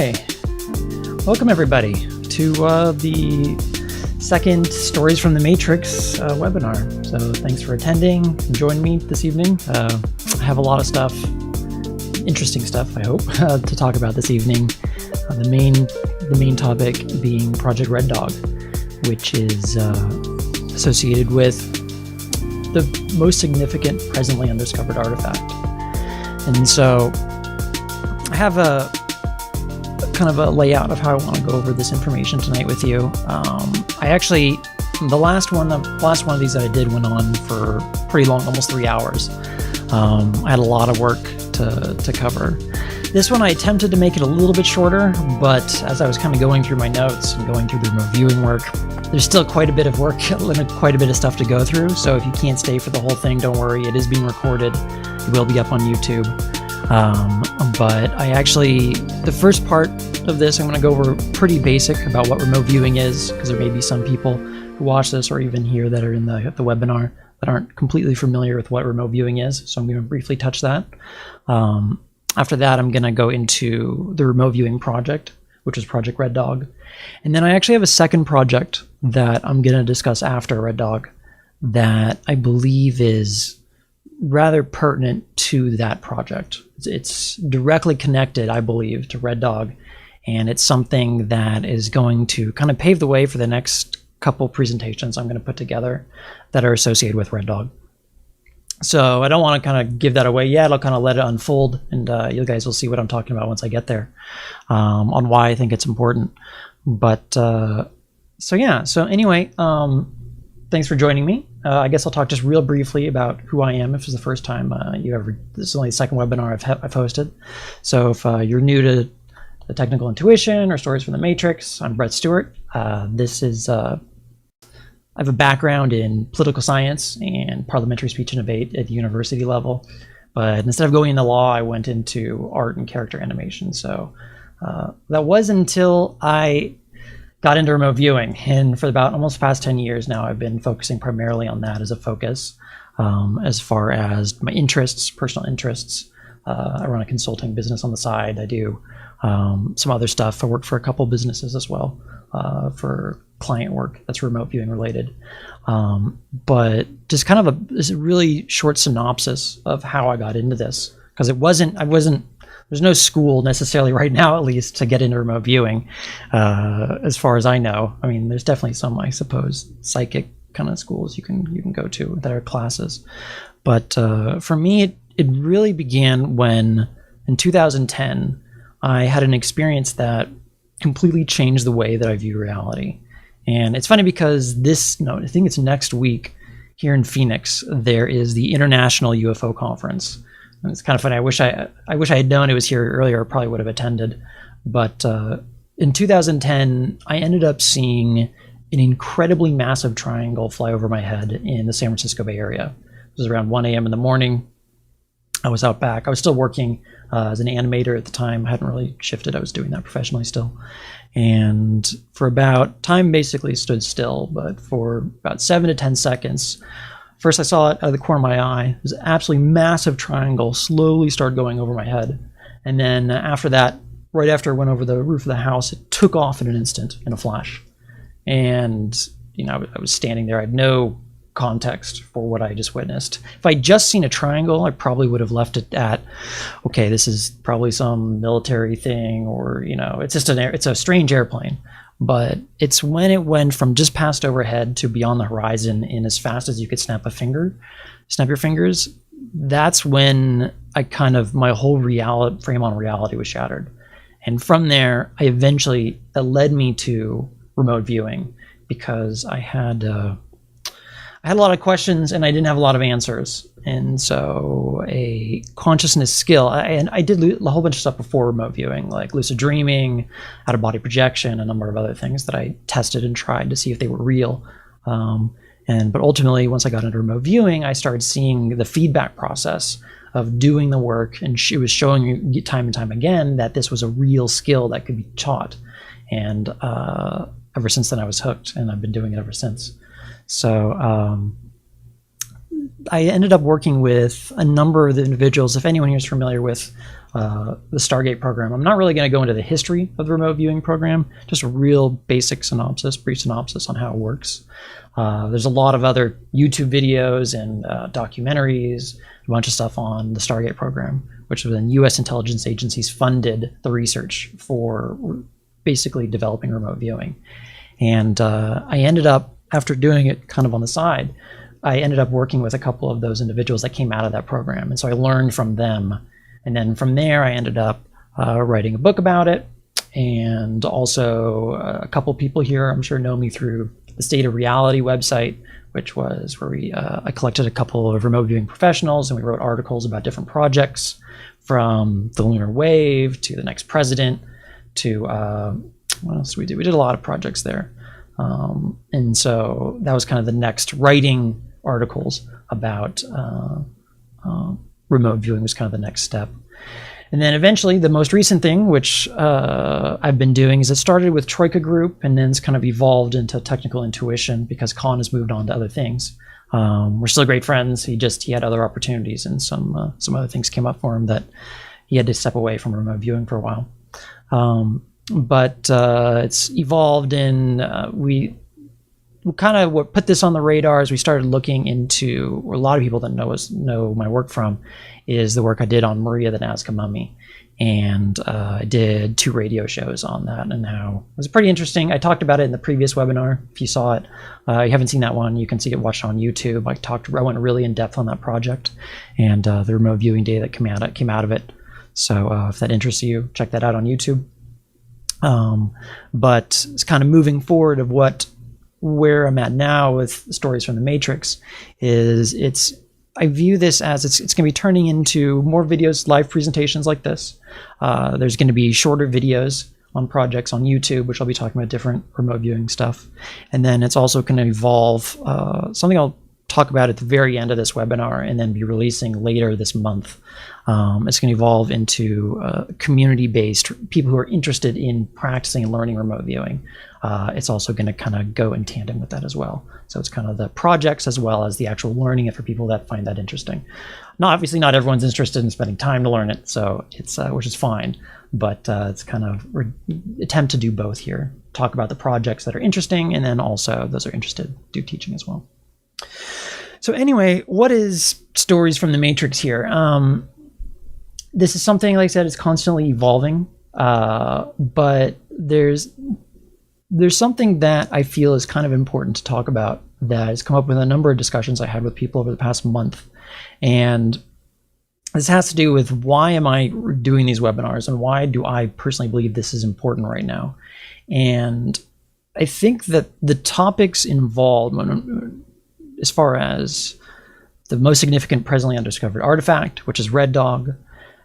Okay, welcome everybody to the second Stories from the Matrix webinar. So thanks for attending and joining me this evening. I have a lot of stuff, interesting stuff, I hope, to talk about this evening. The main topic being Project Red Dog, which is associated with the most significant presently undiscovered artifact. And so I have a kind of a layout of how I want to go over this information tonight with you. The last one of these that I did went on for pretty long, almost 3 hours. I had a lot of work to cover. This one I attempted to make it a little bit shorter, but as I was kind of going through my notes and going through the remote viewing work, there's still quite a bit of work, quite a bit of stuff to go through. So if you can't stay for the whole thing, don't worry. It is being recorded. It will be up on YouTube. But the first part of this, I'm going to go over pretty basic about what remote viewing is, because there may be some people who watch this or even here that are in the webinar that aren't completely familiar with what remote viewing is. So I'm going to briefly touch that. After that, I'm going to go into the remote viewing project, which is Project Red Dog. And then I actually have a second project that I'm going to discuss after Red Dog that I believe is rather pertinent to that project. It's directly connected, I believe, to Red Dog, and it's something that is going to kind of pave the way for the next couple presentations I'm going to put together that are associated with Red Dog. So I don't want to kind of give that away yet. I'll kind of let it unfold, and you guys will see what I'm talking about once I get there, on why I think it's important. But so anyway, thanks for joining me. I guess I'll talk just real briefly about who I am if it's the first time this is only the second webinar I've hosted. So if you're new to the Technical Intuition or Stories from the Matrix, I'm Brett Stuart. I have a background in political science and parliamentary speech and debate at the university level, but instead of going into law, I went into art and character animation. So that was until I got into remote viewing, and for about almost past 10 years now, I've been focusing primarily on that as a focus. As far as my interests, personal interests, I run a consulting business on the side. I do some other stuff. I work for a couple businesses as well for client work that's remote viewing related. But just kind of this really short synopsis of how I got into this, because there's no school necessarily right now, at least, to get into remote viewing, as far as I know. I mean, there's definitely some, I suppose, psychic kind of schools you can go to that are classes. But for me, it really began when, in 2010, I had an experience that completely changed the way that I view reality. And it's funny because I think it's next week here in Phoenix, there is the International UFO Conference. And it's kind of funny. I wish I had known it was here earlier. I probably would have attended. But in 2010, I ended up seeing an incredibly massive triangle fly over my head in the San Francisco Bay Area. It was around 1 a.m. in the morning. I was out back. I was still working as an animator at the time. I hadn't really shifted. I was doing that professionally still. And for about, time basically stood still, but for about 7 to 10 seconds, first I saw it out of the corner of my eye. This absolutely massive triangle slowly started going over my head. And then after that, right after it went over the roof of the house, it took off in an instant, in a flash. And, I was standing there. I had no context for what I just witnessed. If I'd just seen a triangle, I probably would have left it at, okay, this is probably some military thing, or, it's just it's a strange airplane. But it's when it went from just past overhead to beyond the horizon in as fast as you could snap your fingers, that's when my whole frame on reality was shattered. And from there, that led me to remote viewing, because I had a lot of questions and I didn't have a lot of answers. And so a consciousness skill, and I did a whole bunch of stuff before remote viewing, like lucid dreaming, out of body projection, a number of other things that I tested and tried to see if they were real. But ultimately, once I got into remote viewing, I started seeing the feedback process of doing the work, and it was showing me time and time again that this was a real skill that could be taught. And ever since then, I was hooked, and I've been doing it ever since. So I ended up working with a number of the individuals. If anyone here is familiar with the Stargate program. I'm not really going to go into the history of the remote viewing program, just a real basic synopsis, brief synopsis on how it works. There's a lot of other YouTube videos and documentaries, a bunch of stuff on the Stargate program, which was when U.S. intelligence agencies funded the research for basically developing remote viewing. And I ended up, after doing it kind of on the side, I ended up working with a couple of those individuals that came out of that program. And so I learned from them. And then from there, I ended up writing a book about it. And also a couple people here, I'm sure, know me through the State of Reality website, which was where I collected a couple of remote viewing professionals, and we wrote articles about different projects, from the lunar wave to the next president to what else did we do? We did a lot of projects there. And so that was kind of the next, writing articles about remote viewing was kind of the next step. And then eventually the most recent thing, which I've been doing, is it started with Troika Group and then it's kind of evolved into Technical Intuition because Colin has moved on to other things. We're still great friends. He had other opportunities, and some other things came up for him that he had to step away from remote viewing for a while. But it's evolved, and we kind of put this on the radar as we started looking into, or a lot of people that know my work from, is the work I did on Maria the Nazca Mummy. And I did 2 radio shows on that, and how it was pretty interesting. I talked about it in the previous webinar. If you saw it, you haven't seen that one, you can see it watched on YouTube. I went really in depth on that project and the remote viewing data that came out of it. So if that interests you, check that out on YouTube. But it's kind of moving forward of where I'm at now with Stories from the Matrix is I view this as it's going to be turning into more videos, live presentations like this. There's going to be shorter videos on projects on YouTube, which I'll be talking about different remote viewing stuff. And then it's also going to evolve, something I'll talk about at the very end of this webinar and then be releasing later this month. It's going to evolve into community-based, people who are interested in practicing and learning remote viewing. It's also going to kind of go in tandem with that as well. So it's kind of the projects as well as the actual learning it for people that find that interesting. Obviously not everyone's interested in spending time to learn it, so it's which is fine. But it's kind of attempt to do both here. Talk about the projects that are interesting, and then also those are interested do teaching as well. So anyway, what is Stories from the Matrix here? This is something, like I said, it's constantly evolving, but there's something that I feel is kind of important to talk about that has come up with a number of discussions I had with people over the past month. And this has to do with, why am I doing these webinars and why do I personally believe this is important right now? And I think that the topics involved, as far as the most significant presently undiscovered artifact, which is Red Dog,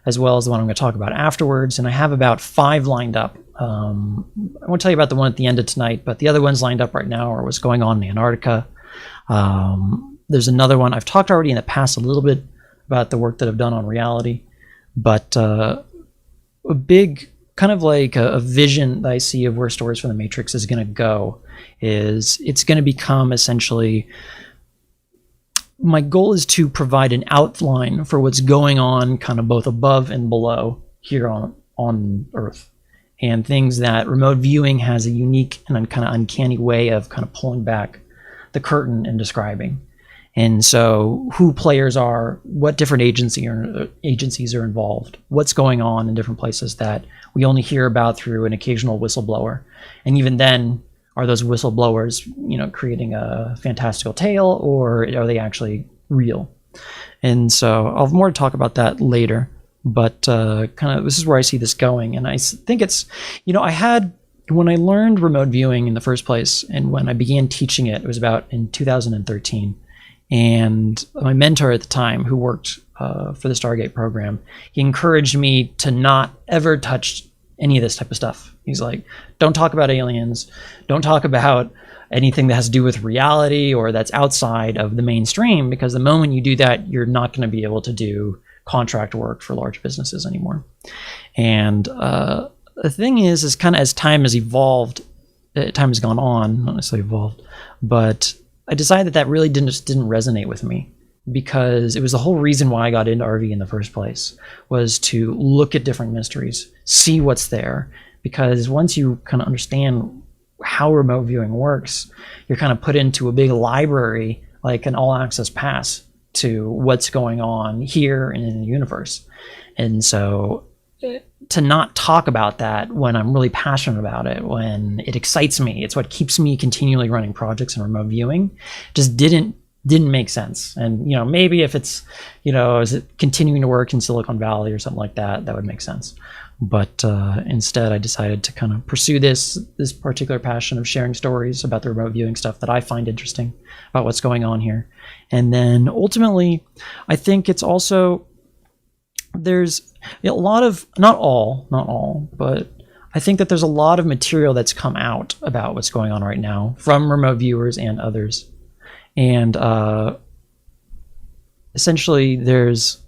as well as the one I'm going to talk about afterwards. And I have about 5 lined up. I won't tell you about the one at the end of tonight, but the other ones lined up right now are what's going on in Antarctica. There's another one. I've talked already in the past a little bit about the work that I've done on reality, but a big kind of like a vision that I see of where Stories from the Matrix is going to go is it's going to become essentially, my goal is to provide an outline for what's going on kind of both above and below here on Earth, and things that remote viewing has a unique and kind of uncanny way of kind of pulling back the curtain and describing. And so who players are, what different agencies are involved, what's going on in different places that we only hear about through an occasional whistleblower. And even then, are those whistleblowers, creating a fantastical tale, or are they actually real? And so I'll have more to talk about that later, but kind of this is where I see this going. And I think it's, when I learned remote viewing in the first place, and when I began teaching it, it was about in 2013. And my mentor at the time, who worked for the Stargate program, he encouraged me to not ever touch any of this type of stuff. He's like, don't talk about aliens, don't talk about anything that has to do with reality or that's outside of the mainstream, because the moment you do that, you're not going to be able to do contract work for large businesses anymore. And the thing is kind of as time has evolved, time has gone on, not necessarily evolved, but I decided that really didn't resonate with me. because it was the whole reason why I got into RV in the first place, was to look at different mysteries, see what's there. Because once you kind of understand how remote viewing works, you're kind of put into a big library, like an all-access pass to what's going on here and in the universe. And so to not talk about that when I'm really passionate about it, when it excites me, it's what keeps me continually running projects in remote viewing, just didn't make sense. And maybe if it's is it continuing to work in Silicon Valley or something like that, that would make sense. But instead I decided to kind of pursue this particular passion of sharing stories about the remote viewing stuff that I find interesting about what's going on here. And then ultimately I think it's also, there's a lot of, not all, but I think that there's a lot of material that's come out about what's going on right now from remote viewers and others. And essentially there's,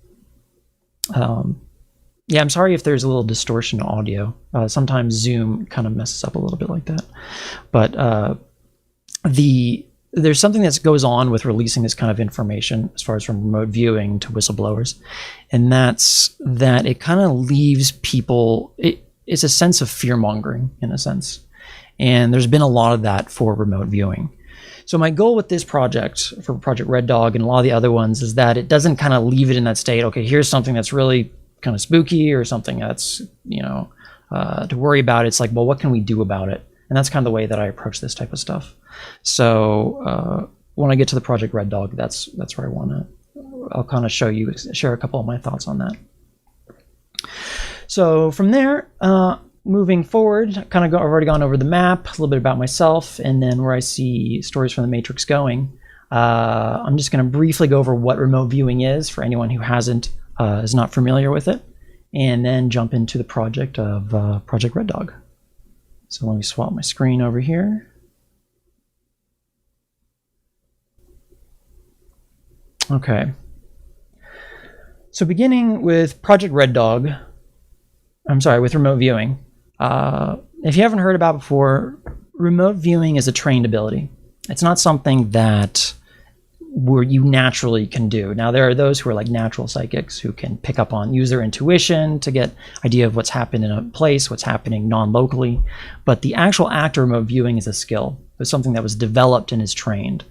I'm sorry if there's a little distortion in audio. Sometimes Zoom kind of messes up a little bit like that. But there's something that goes on with releasing this kind of information as far as from remote viewing to whistleblowers. And that's that it kind of leaves people, it's a sense of fear-mongering in a sense. And there's been a lot of that for remote viewing. So my goal with this project, for Project Red Dog and a lot of the other ones, is that it doesn't kind of leave it in that state, okay, here's something that's really kind of spooky or something that's, to worry about. It's like, well, what can we do about it? And that's kind of the way that I approach this type of stuff. So when I get to the Project Red Dog, that's where I'll kind of share a couple of my thoughts on that. So from there, moving forward, I've already gone over the map, a little bit about myself, and then where I see stories from the Matrix going. I'm just going to briefly go over what remote viewing is for anyone who is not familiar with it, and then jump into the project of Project Red Dog. So let me swap my screen over here. Okay. So beginning with Project Red Dog, with remote viewing. If you haven't heard about before, remote viewing is a trained ability. It's not something that you naturally can do. Now, there are those who are like natural psychics who can use their intuition to get idea of what's happened in a place, what's happening non-locally. But the actual act of remote viewing is a skill. It's something that was developed and is trained.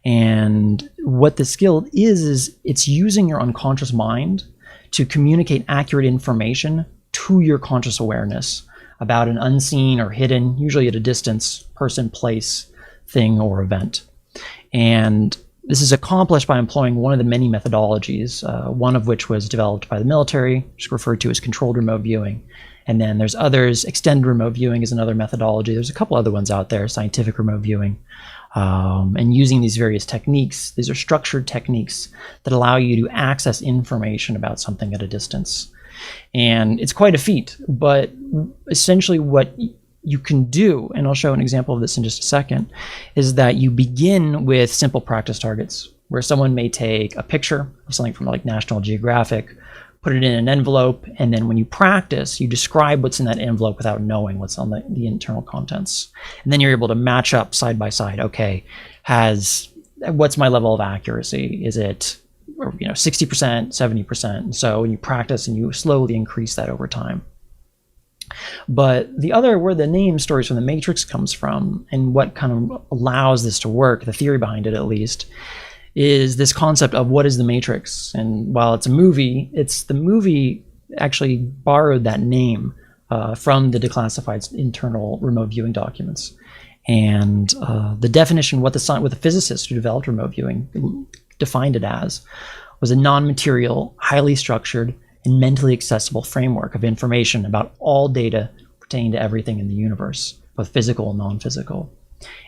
And what the skill is it's using your unconscious mind to communicate accurate information to your conscious awareness about an unseen or hidden, usually at a distance, person, place, thing, or event. And this is accomplished by employing one of the many methodologies, one of which was developed by the military, which is referred to as controlled remote viewing. And then there's others. Extended remote viewing is another methodology. There's a couple other ones out there, scientific remote viewing. And using these various techniques, these are structured techniques that allow you to access information about something at a distance. And it's quite a feat, but essentially what you can do, and I'll show an example of this in just a second, is that you begin with simple practice targets, where someone may take a picture of something from like National Geographic, put it in an envelope, and then when you practice, you describe what's in that envelope without knowing what's on the internal contents. And then you're able to match up side by side. Okay, what's my level of accuracy? Is it 60%, 70%? And so when you practice and you slowly increase that over time. But where the name Stories from the Matrix comes from, and what kind of allows this to work, the theory behind it at least, is this concept of what is the Matrix. And while it's a movie, the movie actually borrowed that name from the declassified internal remote viewing documents. And the definition, what the physicists who developed remote viewing defined it as, was a non-material, highly structured, and mentally accessible framework of information about all data pertaining to everything in the universe, both physical and non-physical.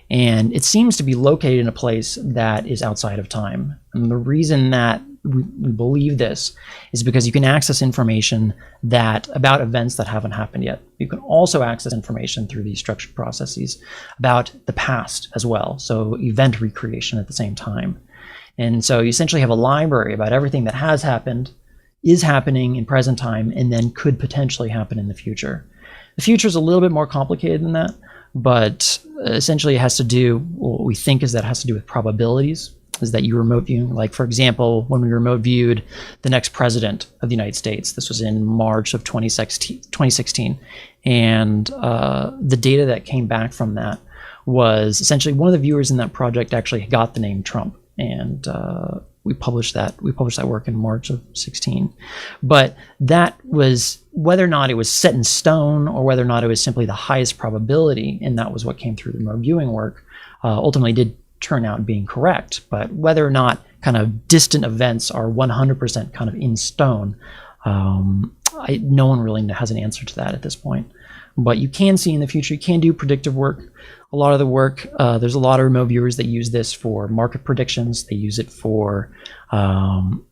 And it seems to be located in a place that is outside of time. And the reason that we believe this is because you can access information about events that haven't happened yet. You can also access information through these structured processes about the past as well. So event recreation at the same time. And so you essentially have a library about everything that has happened, is happening in present time, and then could potentially happen in the future. The future is a little bit more complicated than that, but essentially it has to do, what we think is that it has to do with probabilities is that you remote view. Like, for example, when we remote viewed the next president of the United States, this was in March of 2016, and the data that came back from that was essentially one of the viewers in that project actually got the name Trump, and we published that work in March of 16. But that was, whether or not it was set in stone or whether or not it was simply the highest probability, and that was what came through the remote viewing work, ultimately did turn out being correct. But whether or not kind of distant events are 100% kind of in stone, no one really has an answer to that at this point. But you can see in the future, you can do predictive work. A lot of the work, there's a lot of remote viewers that use this for market predictions. They use it for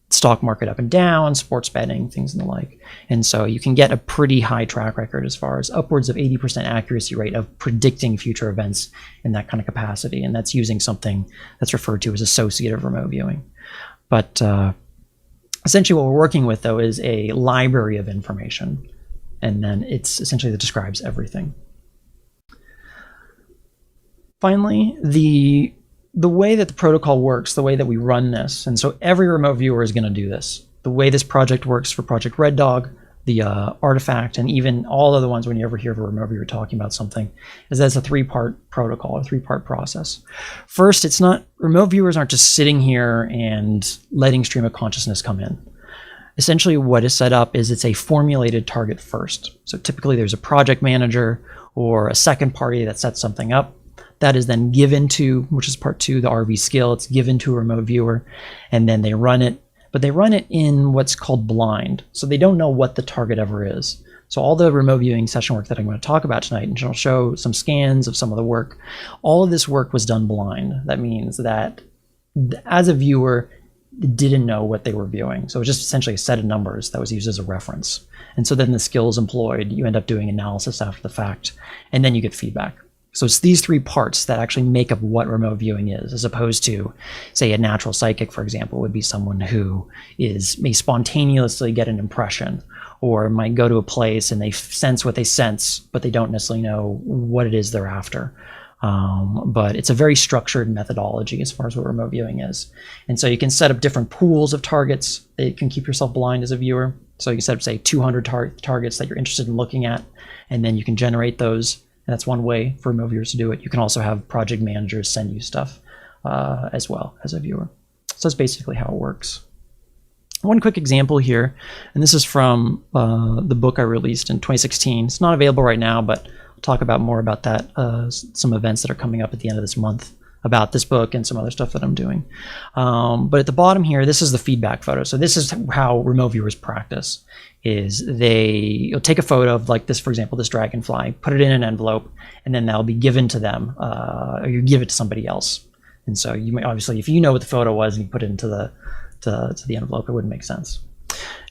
stock market up and down, sports betting, things and the like. And so you can get a pretty high track record as far as upwards of 80% accuracy rate of predicting future events in that kind of capacity. And that's using something that's referred to as associative remote viewing. But essentially what we're working with, though, is a library of information. And then it's essentially that describes everything. Finally, the way that the protocol works, the way that we run this, and so every remote viewer is going to do this. The way this project works for Project Red Dog, the artifact, and even all of the ones when you ever hear of a remote viewer talking about something, is that it's a three-part protocol, a three-part process. First, it's not, remote viewers aren't just sitting here and letting stream of consciousness come in. Essentially what is set up is it's a formulated target first. So typically there's a project manager or a second party that sets something up. That is then given to, which is part 2, the RV skill, it's given to a remote viewer, and then they run it, but they run it in what's called blind. So they don't know what the target ever is. So all the remote viewing session work that I'm going to talk about tonight, and I'll show some scans of some of the work, all of this work was done blind. That means that as a viewer, didn't know what they were viewing. So it was just essentially a set of numbers that was used as a reference. And so then the skills employed, you end up doing analysis after the fact, and then you get feedback. So it's these three parts that actually make up what remote viewing is, as opposed to, say, a natural psychic, for example, would be someone who may spontaneously get an impression, or might go to a place and they sense what they sense, but they don't necessarily know what it is they're after. But it's a very structured methodology as far as what remote viewing is. And so you can set up different pools of targets that you can keep yourself blind as a viewer. So you can set up, say, 200 targets that you're interested in looking at, and then you can generate those. And that's one way for remote viewers to do it. You can also have project managers send you stuff as well as a viewer. So that's basically how it works. One quick example here, and this is from the book I released in 2016. It's not available right now, but I'll talk about more about that, some events that are coming up at the end of this month about this book and some other stuff that I'm doing. But at the bottom here, this is the feedback photo. So this is how remote viewers practice, is you'll take a photo of, like this, for example, this dragonfly, put it in an envelope, and then that'll be given to them, or you give it to somebody else. And so you may, obviously, if you know what the photo was and you put it into the envelope, it wouldn't make sense.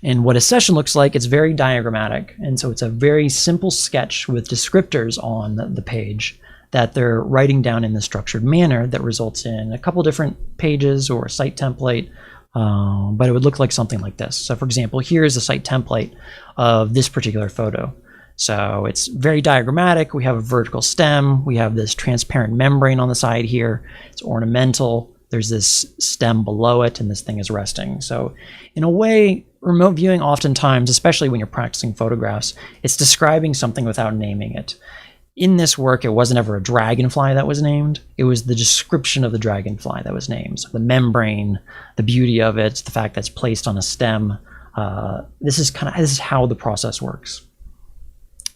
And what a session looks like, it's very diagrammatic. And so it's a very simple sketch with descriptors on the page that they're writing down in the structured manner that results in a couple different pages or a site template, but it would look like something like this. So for example, here's a site template of this particular photo. So it's very diagrammatic. We have a vertical stem. We have this transparent membrane on the side here. It's ornamental. There's this stem below it, and this thing is resting. So in a way, remote viewing oftentimes, especially when you're practicing photographs, it's describing something without naming it. In this work, it wasn't ever a dragonfly that was named. It was the description of the dragonfly that was named. So the membrane, the beauty of it, the fact that it's placed on a stem. This is how the process works.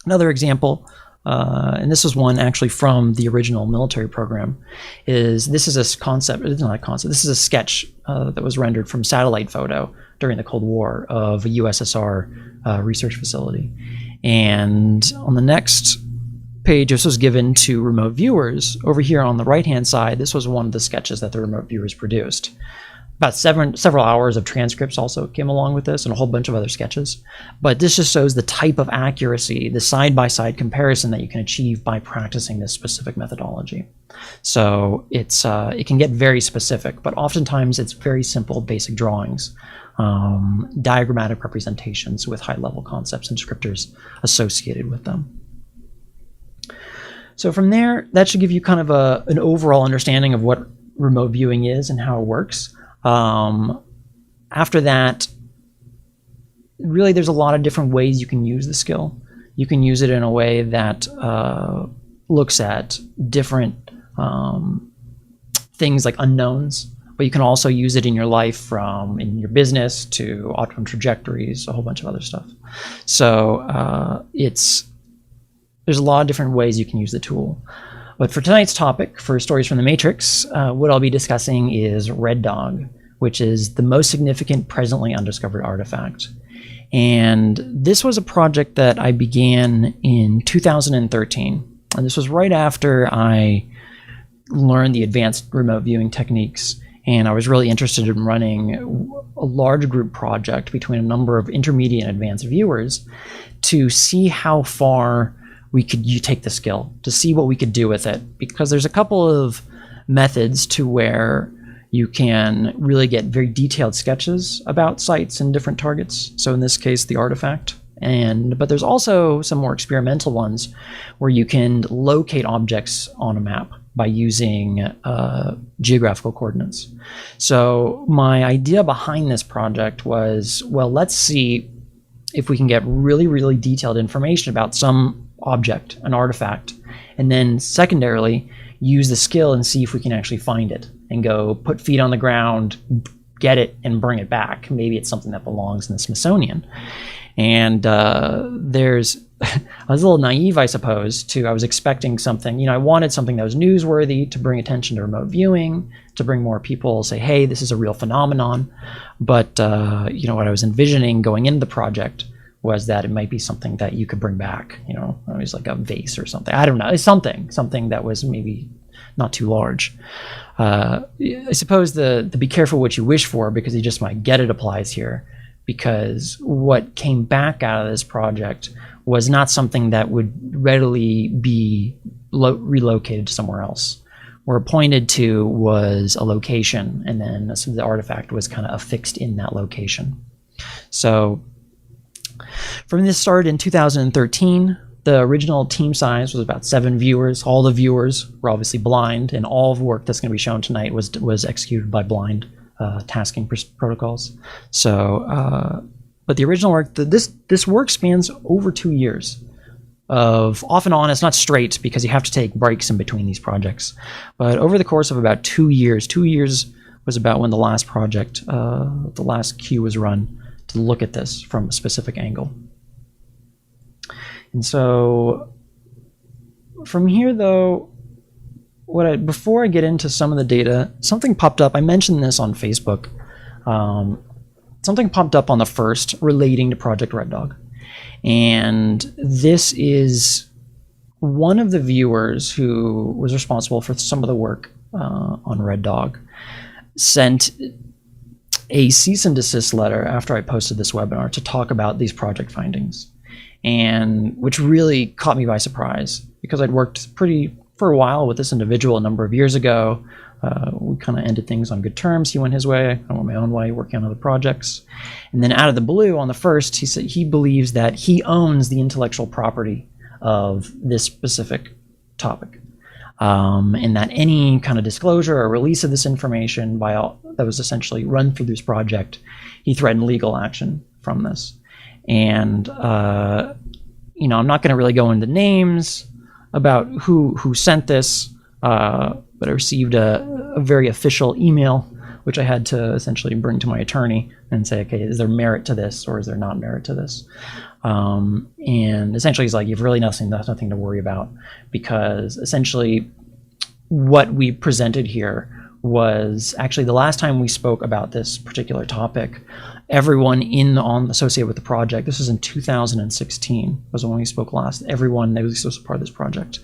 Another example, and this is one actually from the original military program, this is a concept. It's not a concept. This is a sketch that was rendered from satellite photo during the Cold War of a USSR research facility. And on the next page, this was given to remote viewers. Over here on the right-hand side, this was one of the sketches that the remote viewers produced. About several hours of transcripts also came along with this, and a whole bunch of other sketches. But this just shows the type of accuracy, the side-by-side comparison that you can achieve by practicing this specific methodology. So it can get very specific, but oftentimes it's very simple, basic drawings, diagrammatic representations with high-level concepts and descriptors associated with them. So from there, that should give you kind of an overall understanding of what remote viewing is and how it works. After that, really there's a lot of different ways you can use the skill. You can use it in a way that looks at different things like unknowns, but you can also use it in your life, from in your business to optimum trajectories, a whole bunch of other stuff. So there's a lot of different ways you can use the tool. But for tonight's topic, for Stories from the Matrix, what I'll be discussing is Red Dog, which is the most significant presently undiscovered artifact. And this was a project that I began in 2013. And this was right after I learned the advanced remote viewing techniques. And I was really interested in running a large group project between a number of intermediate and advanced viewers to see how far you take the skill, to see what we could do with it. Because there's a couple of methods to where you can really get very detailed sketches about sites and different targets. So in this case, the artifact. But there's also some more experimental ones where you can locate objects on a map by using geographical coordinates. So my idea behind this project was, well, let's see if we can get really, really detailed information about some object, an artifact, and then secondarily use the skill and see if we can actually find it and go put feet on the ground, get it, and bring it back. Maybe it's something that belongs in the Smithsonian. And I was a little naive, I suppose, I was expecting something, I wanted something that was newsworthy to bring attention to remote viewing, to bring more people, say, hey, this is a real phenomenon. But, what I was envisioning going into the project was that it might be something that you could bring back, it was like a vase or something. I don't know. It's something that was maybe not too large. I suppose the be careful what you wish for, because you just might get it, applies here. Because what came back out of this project was not something that would readily be relocated to somewhere else. Where it pointed to was a location, and then the artifact was kind of affixed in that location. So from this started in 2013. The original team size was about 7 viewers. All the viewers were obviously blind, and all of the work that's going to be shown tonight was executed by blind tasking protocols. So, but the original work, this work spans over 2 years of off and on. It's not straight because you have to take breaks in between these projects, but over the course of about 2 years. 2 years was about when the last project, the last queue was run to look at this from a specific angle. And so from here, though, before I get into some of the data, something popped up. I mentioned this on Facebook. Something popped up on the first relating to Project Red Dog. And this is one of the viewers who was responsible for some of the work on Red Dog sent a cease and desist letter after I posted this webinar to talk about these project findings, and which really caught me by surprise because I'd worked for a while with this individual a number of years ago. We kind of ended things on good terms. He went his way, I went my own way, working on other projects. And then out of the blue on the first, he said he believes that he owns the intellectual property of this specific topic. And that any kind of disclosure or release of this information that was essentially run through this project, he threatened legal action from this. And, I'm not going to really go into names about who sent this, but I received a very official email, which I had to essentially bring to my attorney and say, okay, is there merit to this or is there not merit to this? And essentially he's like, you've really nothing to worry about, because essentially what we presented here was actually the last time we spoke about this particular topic. Everyone associated with the project, this was in 2016, was when we spoke last. Everyone that was part of this project.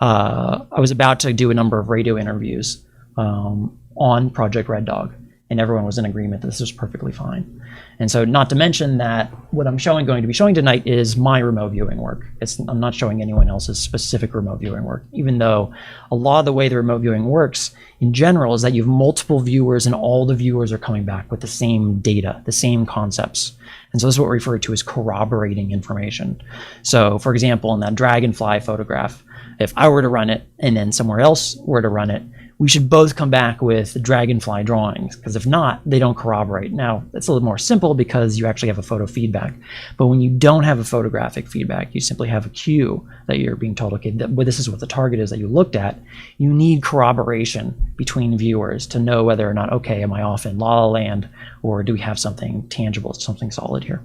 I was about to do a number of radio interviews on Project Red Dog, and everyone was in agreement that this was perfectly fine. And so, not to mention that what I'm going to be showing tonight is my remote viewing work. I'm not showing anyone else's specific remote viewing work, even though a lot of the way the remote viewing works in general is that you have multiple viewers and all the viewers are coming back with the same data, the same concepts. And so this is what we refer to as corroborating information. So for example, in that dragonfly photograph, if I were to run it and then somewhere else were to run it, we should both come back with dragonfly drawings, because if not, they don't corroborate. Now, it's a little more simple because you actually have a photo feedback. But when you don't have a photographic feedback, you simply have a cue that you're being told, okay, this is what the target is that you looked at. You need corroboration between viewers to know whether or not, okay, am I off in La La Land, or do we have something tangible, something solid here?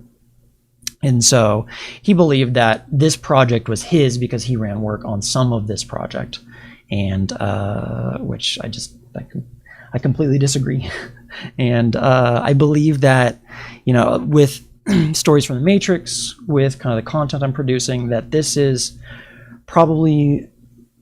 And so he believed that this project was his because he ran work on some of this project, and which I completely disagree. And I believe that, with stories from the Matrix, with kind of the content I'm producing, that this is probably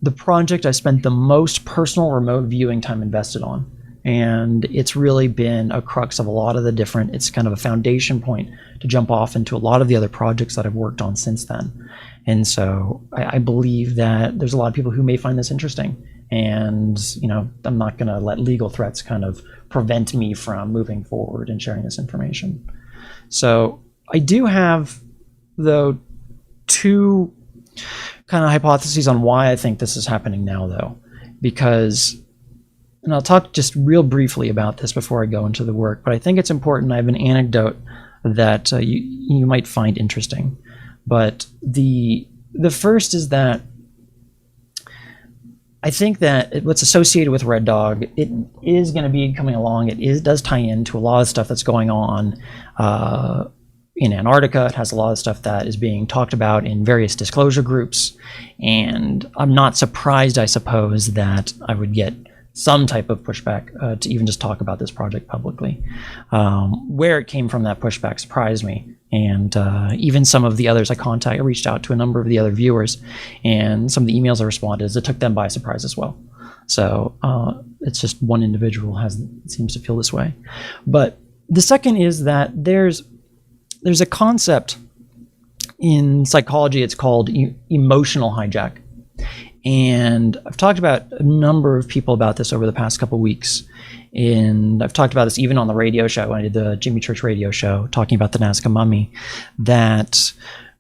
the project I spent the most personal remote viewing time invested on. And it's really been a crux of a lot of the different, it's kind of a foundation point to jump off into a lot of the other projects that I've worked on since then. And so I believe that there's a lot of people who may find this interesting. And, I'm not going to let legal threats kind of prevent me from moving forward and sharing this information. So I do have, though, two kind of hypotheses on why I think this is happening now, though. Because, and I'll talk just real briefly about this before I go into the work, but I think it's important. I have an anecdote that you might find interesting. But the first is that I think that what's associated with Red Dog, it is going to be coming along. It does tie into a lot of stuff that's going on in Antarctica. It has a lot of stuff that is being talked about in various disclosure groups. And I'm not surprised, I suppose, that I would get some type of pushback to even just talk about this project publicly. Where it came from, that pushback surprised me. And even some of the others I reached out to a number of the other viewers, and some of the emails I responded, it took them by surprise as well. So it's just one individual seems to feel this way. But the second is that there's a concept in psychology, it's called emotional hijack. And I've talked about a number of people about this over the past couple of weeks. And I've talked about this even on the radio show, when I did the Jimmy Church radio show, talking about the Nazca Mummy, that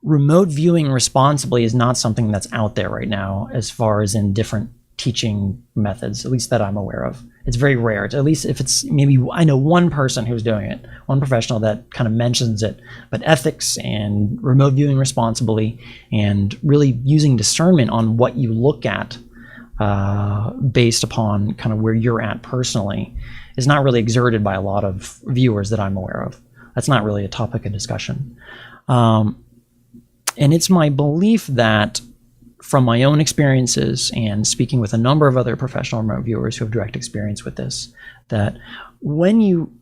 remote viewing responsibly is not something that's out there right now as far as in different teaching methods, at least that I'm aware of. It's very rare, at least if it's maybe, I know one person who's doing it, one professional that kind of mentions it, but ethics and remote viewing responsibly and really using discernment on what you look at based upon kind of where you're at personally is not really exerted by a lot of viewers that I'm aware of. That's not really a topic of discussion. And it's my belief that from my own experiences and speaking with a number of other professional remote viewers who have direct experience with this, that when you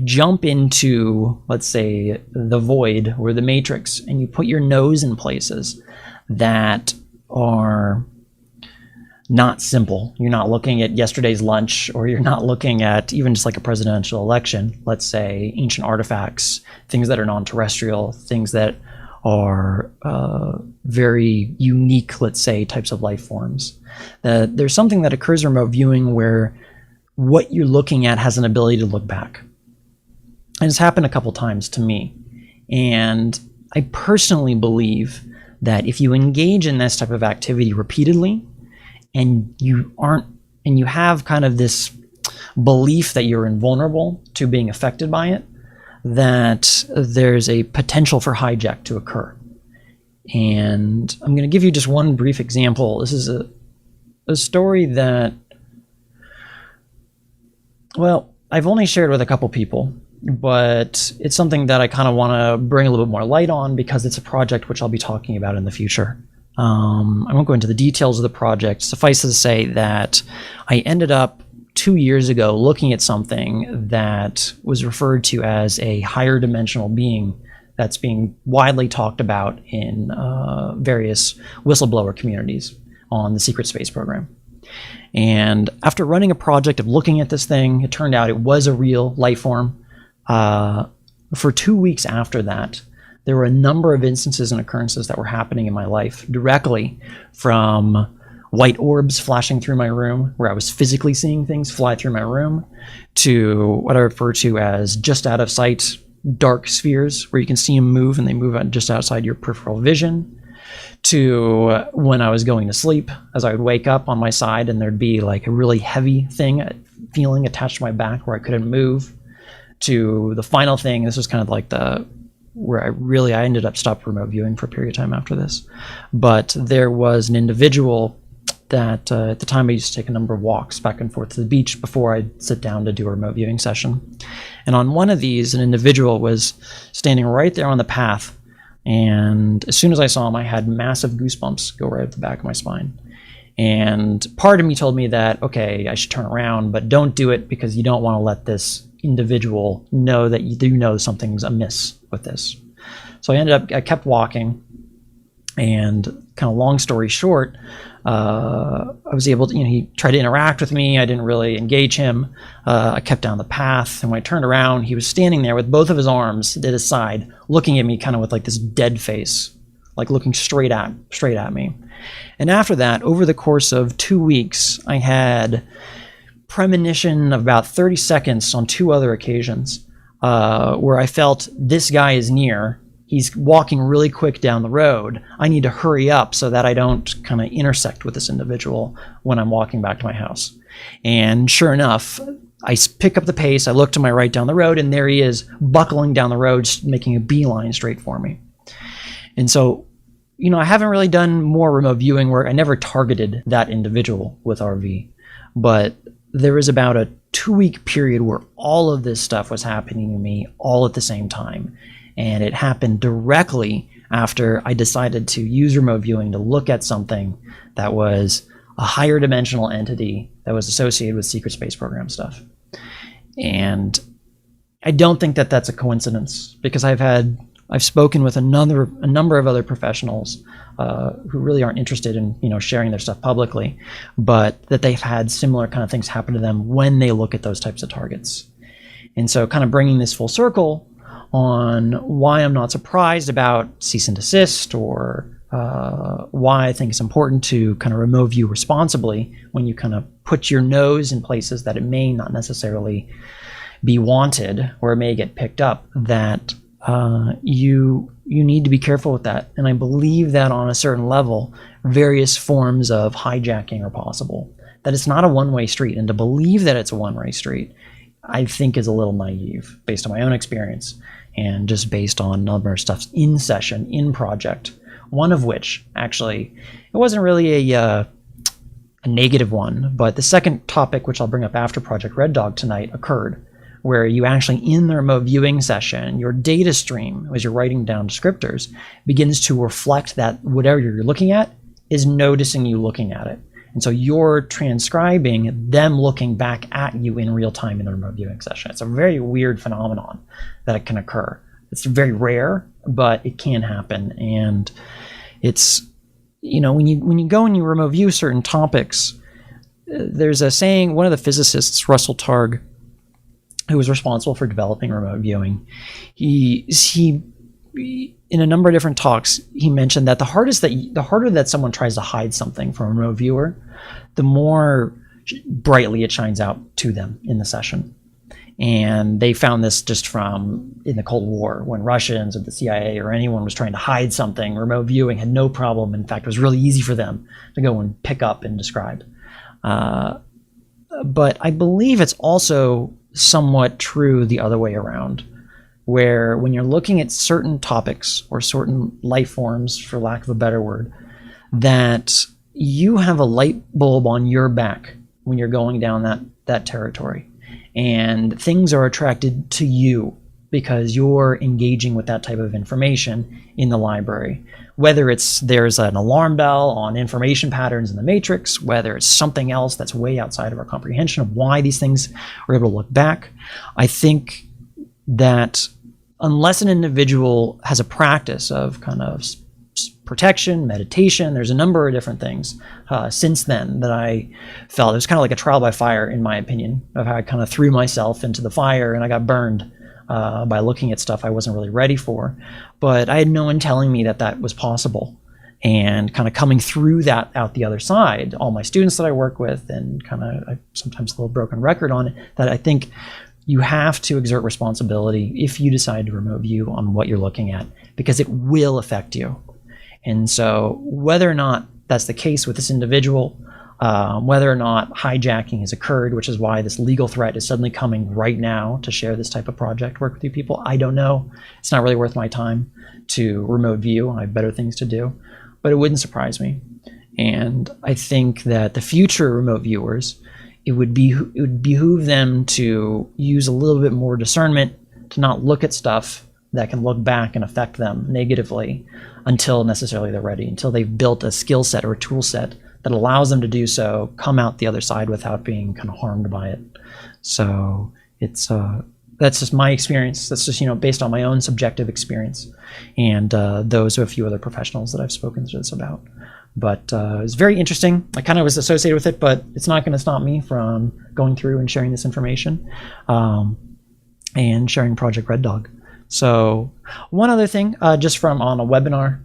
jump into, let's say, the void or the matrix, and you put your nose in places that are not simple, you're not looking at yesterday's lunch, or you're not looking at even just like a presidential election, let's say ancient artifacts, things that are non-terrestrial, things that are very unique, let's say, types of life forms. There's something that occurs in remote viewing where what you're looking at has an ability to look back. And it's happened a couple times to me. And I personally believe that if you engage in this type of activity repeatedly, and you have kind of this belief that you're invulnerable to being affected by it, that there's a potential for hijack to occur. And I'm going to give you just one brief example. This is a story that, well, I've only shared with a couple people, but it's something that I kind of want to bring a little bit more light on because it's a project which I'll be talking about in the future. I won't go into the details of the project. Suffice it to say that I ended up 2 years ago looking at something that was referred to as a higher dimensional being that's being widely talked about in various whistleblower communities on the secret space program. And after running a project of looking at this thing, it turned out it was a real life form. For 2 weeks after that, there were a number of instances and occurrences that were happening in my life directly from white orbs flashing through my room, where I was physically seeing things fly through my room, to what I refer to as just out of sight dark spheres, where you can see them move and they move just outside your peripheral vision, to when I was going to sleep, as I would wake up on my side and there'd be like a really heavy feeling attached to my back where I couldn't move, to the final thing. This was kind of like where I ended up stopped remote viewing for a period of time after this. But there was an individual that at the time I used to take a number of walks back and forth to the beach before I'd sit down to do a remote viewing session. And on one of these, an individual was standing right there on the path. And as soon as I saw him, I had massive goosebumps go right up the back of my spine. And part of me told me that, okay, I should turn around, but don't do it because you don't want to let this individual know that you do know something's amiss with this. So I kept walking, and kind of long story short, I was able to, he tried to interact with me. I didn't really engage him. I kept down the path, and when I turned around, he was standing there with both of his arms at his side, looking at me kind of with like this dead face, like looking straight at me. And after that, over the course of 2 weeks, I had premonition of about 30 seconds on 2 other occasions where I felt this guy is near. He's walking really quick down the road. I need to hurry up so that I don't kind of intersect with this individual when I'm walking back to my house. And sure enough, I pick up the pace. I look to my right down the road, and there he is buckling down the road, just making a beeline straight for me. And so, I haven't really done more remote viewing work. I never targeted that individual with RV, but there was about a 2-week period where all of this stuff was happening to me all at the same time. And it happened directly after I decided to use remote viewing to look at something that was a higher dimensional entity that was associated with secret space program stuff. And I don't think that that's a coincidence, because I've spoken with a number of other professionals who really aren't interested in sharing their stuff publicly, but that they've had similar kind of things happen to them when they look at those types of targets. And so kind of bringing this full circle on why I'm not surprised about cease and desist, or why I think it's important to kind of remote view responsibly when you kind of put your nose in places that it may not necessarily be wanted, or it may get picked up, that you need to be careful with that. And I believe that on a certain level, various forms of hijacking are possible, that it's not a one-way street. And to believe that it's a one-way street, I think is a little naive based on my own experience and just based on a number of stuff in session, in project, one of which actually, it wasn't really a negative one, but the second topic, which I'll bring up after Project Red Dog tonight, occurred, where you actually, in the remote viewing session, your data stream, as you're writing down descriptors, begins to reflect that whatever you're looking at is noticing you looking at it. And so you're transcribing them looking back at you in real time in the remote viewing session. It's a very weird phenomenon that it can occur. It's very rare, but it can happen. And it's, when you go and you remote view certain topics, there's a saying, one of the physicists, Russell Targ, who was responsible for developing remote viewing, he in a number of different talks, he mentioned that the harder that someone tries to hide something from a remote viewer, the more brightly it shines out to them in the session. And they found this just from in the Cold War, when Russians or the CIA or anyone was trying to hide something, remote viewing had no problem. In fact, it was really easy for them to go and pick up and describe. But I believe it's also somewhat true the other way around, where when you're looking at certain topics or certain life forms, for lack of a better word, that you have a light bulb on your back when you're going down that territory, and things are attracted to you because you're engaging with that type of information in the library. Whether there's an alarm bell on information patterns in the matrix, whether it's something else that's way outside of our comprehension of why these things are able to look back. I think that unless an individual has a practice of kind of protection, meditation, there's a number of different things since then that I felt it was kind of like a trial by fire, in my opinion, of how I kind of threw myself into the fire and I got burned by looking at stuff I wasn't really ready for. But I had no one telling me that was possible. And kind of coming through that out the other side, all my students that I work with, and kind of sometimes a little broken record on it, that I think you have to exert responsibility if you decide to remote view on what you're looking at, because it will affect you. And so whether or not that's the case with this individual, whether or not hijacking has occurred, which is why this legal threat is suddenly coming right now to share this type of project work with you people, I don't know. It's not really worth my time to remote view. I have better things to do, but it wouldn't surprise me. And I think that the future remote viewers, it would behoove them to use a little bit more discernment, to not look at stuff that can look back and affect them negatively until necessarily they're ready, until they've built a skill set or a tool set that allows them to do so, come out the other side without being kind of harmed by it. So it's that's just my experience. That's just, based on my own subjective experience and those of a few other professionals that I've spoken to this about. But it's very interesting. I kind of was associated with it, but it's not going to stop me from going through and sharing this information and sharing Project Red Dog. So one other thing, just from on a webinar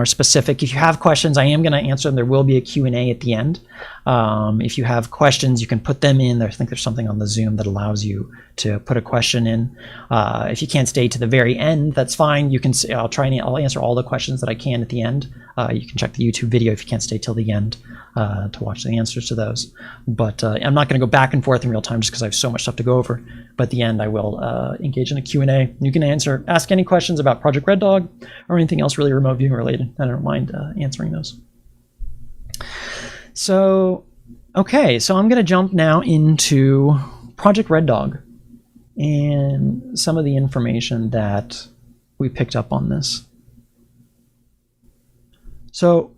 specific, if you have questions, I am going to answer them. There will be a Q&A at the end. If you have questions, you can put them in. I think there's something on the Zoom that allows you to put a question in. If you can't stay to the very end, that's fine. You can. I'll answer all the questions that I can at the end. You can check the YouTube video if you can't stay till the end to watch the answers to those. But I'm not going to go back and forth in real time just because I have so much stuff to go over. But at the end, I will engage in a Q&A. You can ask any questions about Project Red Dog or anything else really remote viewing related. I don't mind answering those. So, okay, so I'm going to jump now into Project Red Dog and some of the information that we picked up on this. So,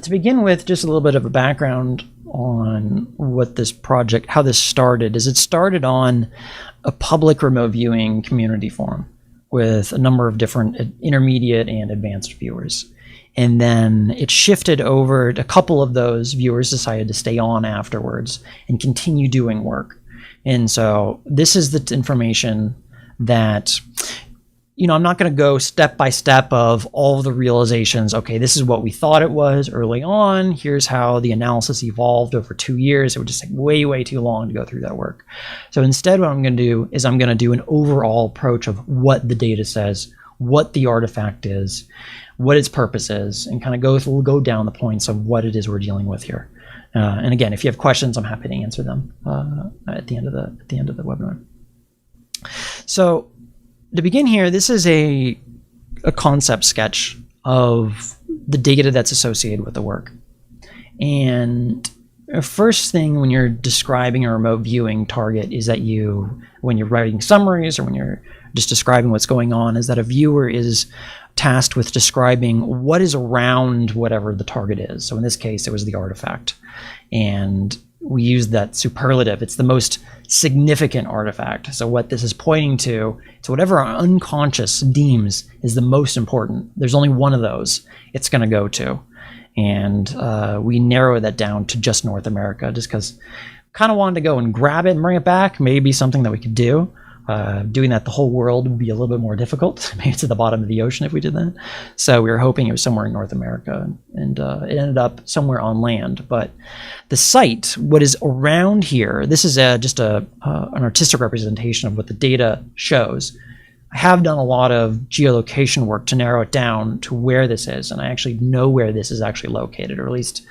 to begin with, just a little bit of a background on what this project, how this started, is it started on a public remote viewing community forum with a number of different intermediate and advanced viewers. And then it shifted over. A couple of those viewers decided to stay on afterwards and continue doing work. And so this is the information that, I'm not going to go step by step of all the realizations. Okay, this is what we thought it was early on. Here's how the analysis evolved over 2 years. It would just take way, way too long to go through that work. So instead, what I'm going to do is I'm going to do an overall approach of what the data says, what the artifact is, what its purpose is, and kind of go down the points of what it is we're dealing with here. And again, if you have questions, I'm happy to answer them at the end of the webinar. So to begin here, this is a concept sketch of the data that's associated with the work. And first thing when you're describing a remote viewing target is that when you're writing summaries or when you're just describing what's going on, is that a viewer is tasked with describing what is around whatever the target is. So in this case, it was the artifact. And we use that superlative. It's the most significant artifact. So what this is pointing to, it's whatever our unconscious deems is the most important. There's only one of those it's going to go to. And we narrow that down to just North America, just because kind of wanted to go and grab it and bring it back. Maybe something that we could do. Doing that the whole world would be a little bit more difficult, maybe to the bottom of the ocean if we did that. So we were hoping it was somewhere in North America, and it ended up somewhere on land. But the site, what is around here, this is just an artistic representation of what the data shows. I have done a lot of geolocation work to narrow it down to where this is, and I actually know where this is actually located, or at least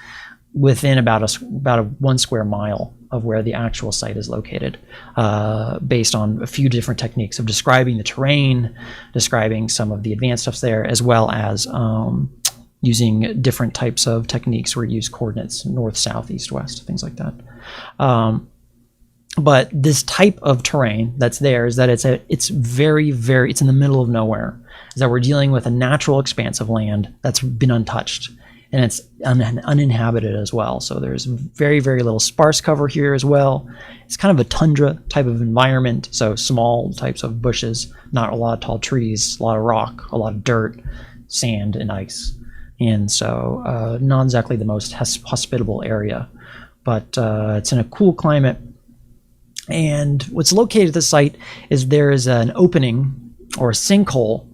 within about a 1 square mile of where the actual site is located, based on a few different techniques of describing the terrain, describing some of the advanced stuff there, as well as using different types of techniques where you use coordinates, north, south, east, west, things like that. But this type of terrain that's there is that it's very, very, it's in the middle of nowhere. Is that we're dealing with a natural expanse of land that's been untouched. And it's uninhabited as well. So there's very, very little sparse cover here as well. It's kind of a tundra type of environment. So small types of bushes, not a lot of tall trees, a lot of rock, a lot of dirt, sand, and ice. And so not exactly the most hospitable area, but it's in a cool climate. And what's located at the site is there is an opening or a sinkhole,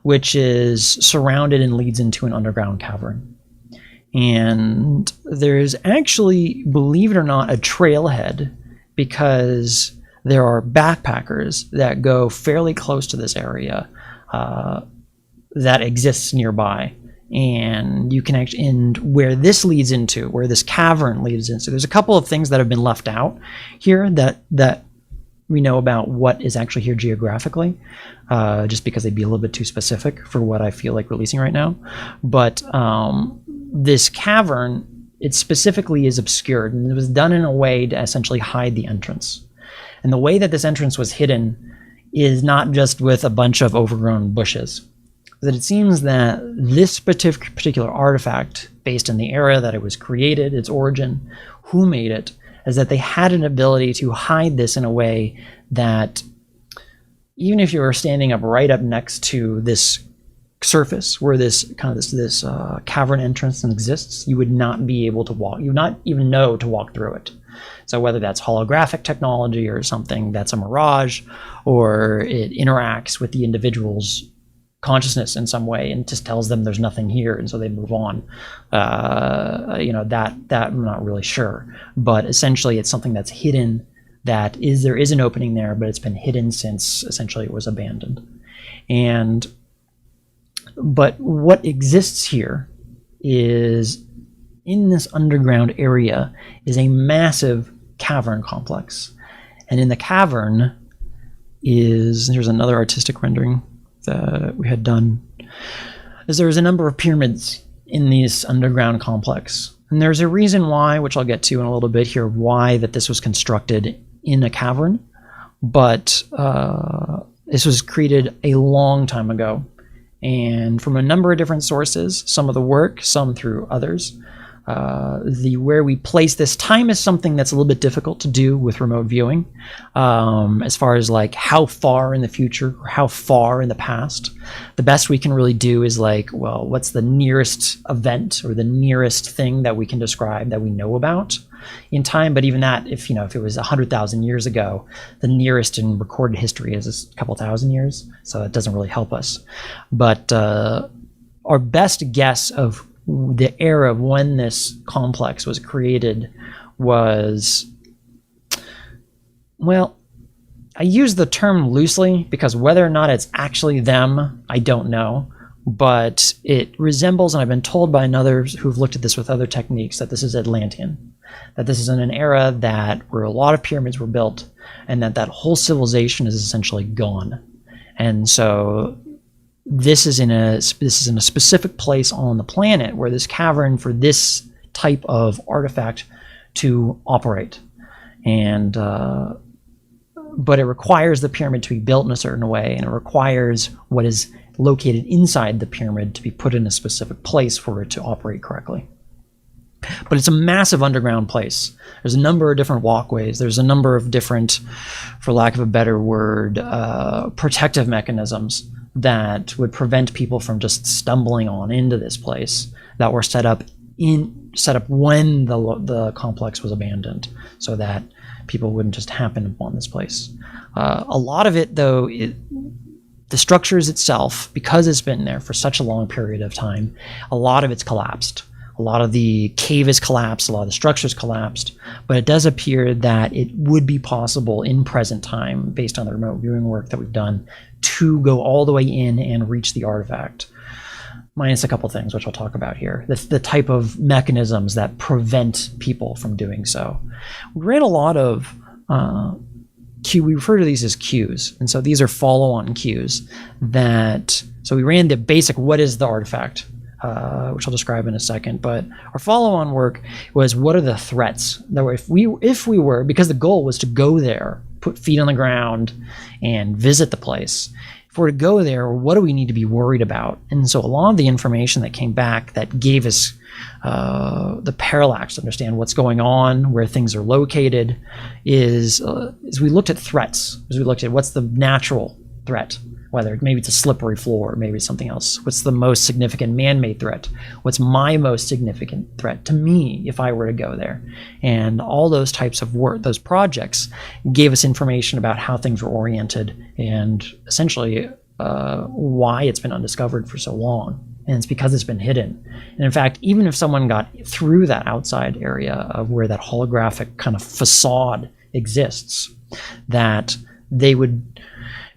which is surrounded and leads into an underground cavern. And there's actually, believe it or not, a trailhead, because there are backpackers that go fairly close to this area that exists nearby. And you can actually, and where this leads into, where this cavern leads into, there's a couple of things that have been left out here that we know about what is actually here geographically, just because they'd be a little bit too specific for what I feel like releasing right now. But this cavern, it specifically is obscured, and it was done in a way to essentially hide the entrance. And the way that this entrance was hidden is not just with a bunch of overgrown bushes. That it seems that this particular artifact, based on the era that it was created, its origin, who made it, is that they had an ability to hide this in a way that even if you were standing up right up next to this surface where this cavern entrance exists, you would not be able to walk. You would not even know to walk through it. So whether that's holographic technology or something that's a mirage, or it interacts with the individual's consciousness in some way and just tells them there's nothing here, and so they move on. That I'm not really sure, but essentially it's something that's hidden. There is an opening there, but it's been hidden since essentially it was abandoned. But what exists here is, in this underground area, is a massive cavern complex, and in the cavern here's another artistic rendering that we had done, is there's a number of pyramids in this underground complex. And there's a reason why, which I'll get to in a little bit here, why that this was constructed in a cavern. But this was created a long time ago, and from a number of different sources, some of the work, some through others. Where we place this time is something that's a little bit difficult to do with remote viewing, as far as like how far in the future or how far in the past. The best we can really do is like, well, what's the nearest event or the nearest thing that we can describe that we know about in time. But even that, if it was 100,000 years ago, the nearest in recorded history is a couple thousand years, so it doesn't really help us. But our best guess of the era of when this complex was created was, well, I use the term loosely because whether or not it's actually them, I don't know. But it resembles, and I've been told by others who've looked at this with other techniques, that this is Atlantean. That this is in an era where a lot of pyramids were built, and that whole civilization is essentially gone. And so this is in a specific place on the planet where this cavern for this type of artifact to operate. And but it requires the pyramid to be built in a certain way, and it requires what is located inside the pyramid to be put in a specific place for it to operate correctly. But it's a massive underground place. There's a number of different walkways. There's a number of different, for lack of a better word, protective mechanisms that would prevent people from just stumbling on into this place, that were set up when the complex was abandoned, so that people wouldn't just happen upon this place. A lot of it, though, the structures itself, because it's been there for such a long period of time, a lot of it's collapsed. A lot of the cave is collapsed, a lot of the structures collapsed, but it does appear that it would be possible in present time, based on the remote viewing work that we've done, to go all the way in and reach the artifact. Minus a couple things, which I'll talk about here. The type of mechanisms that prevent people from doing so. We ran a lot of we refer to these as queues, and so these are follow-on queues so we ran the basic, what is the artifact, which I'll describe in a second, but our follow-on work was, what are the threats that if we were, because the goal was to go there, put feet on the ground and visit the place. If we're to go there, what do we need to be worried about? And so a lot of the information that came back that gave us the parallax to understand what's going on, where things are located, is we looked at threats, as we looked at what's the natural threat, whether maybe it's a slippery floor, maybe it's something else. What's the most significant man-made threat? What's my most significant threat to me if I were to go there? And all those types of work, those projects, gave us information about how things were oriented, and essentially why it's been undiscovered for so long. And it's because it's been hidden. And in fact, even if someone got through that outside area of where that holographic kind of facade exists, that they would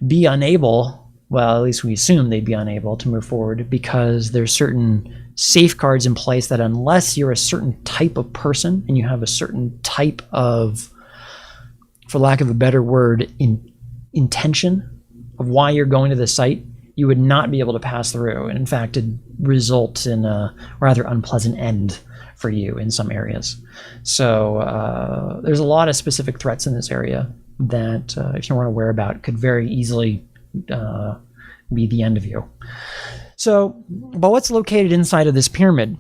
be unable well, at least we assume they'd be unable to move forward because there's certain safeguards in place that unless you're a certain type of person and you have a certain type of, for lack of a better word, intention of why you're going to the site, you would not be able to pass through. And in fact, it results in a rather unpleasant end for you in some areas. So there's a lot of specific threats in this area that, if you weren't aware about, could very easily be the end of you. So, but what's located inside of this pyramid?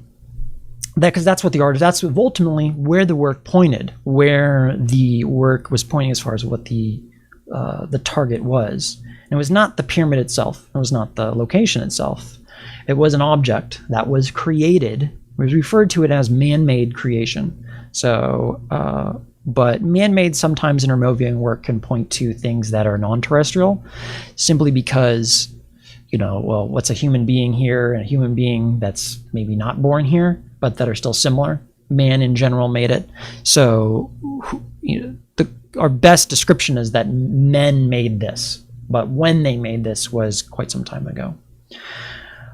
Because that's what that's ultimately where the work pointed, where the work was pointing as far as what the target was. And it was not the pyramid itself. It was not the location itself. It was an object that was created. It was referred to it as man-made creation. So, but man-made sometimes in remote viewing work can point to things that are non-terrestrial, simply because, well, what's a human being here and a human being that's maybe not born here, but that are still similar? Man in general made it. So, our best description is that men made this, but when they made this was quite some time ago.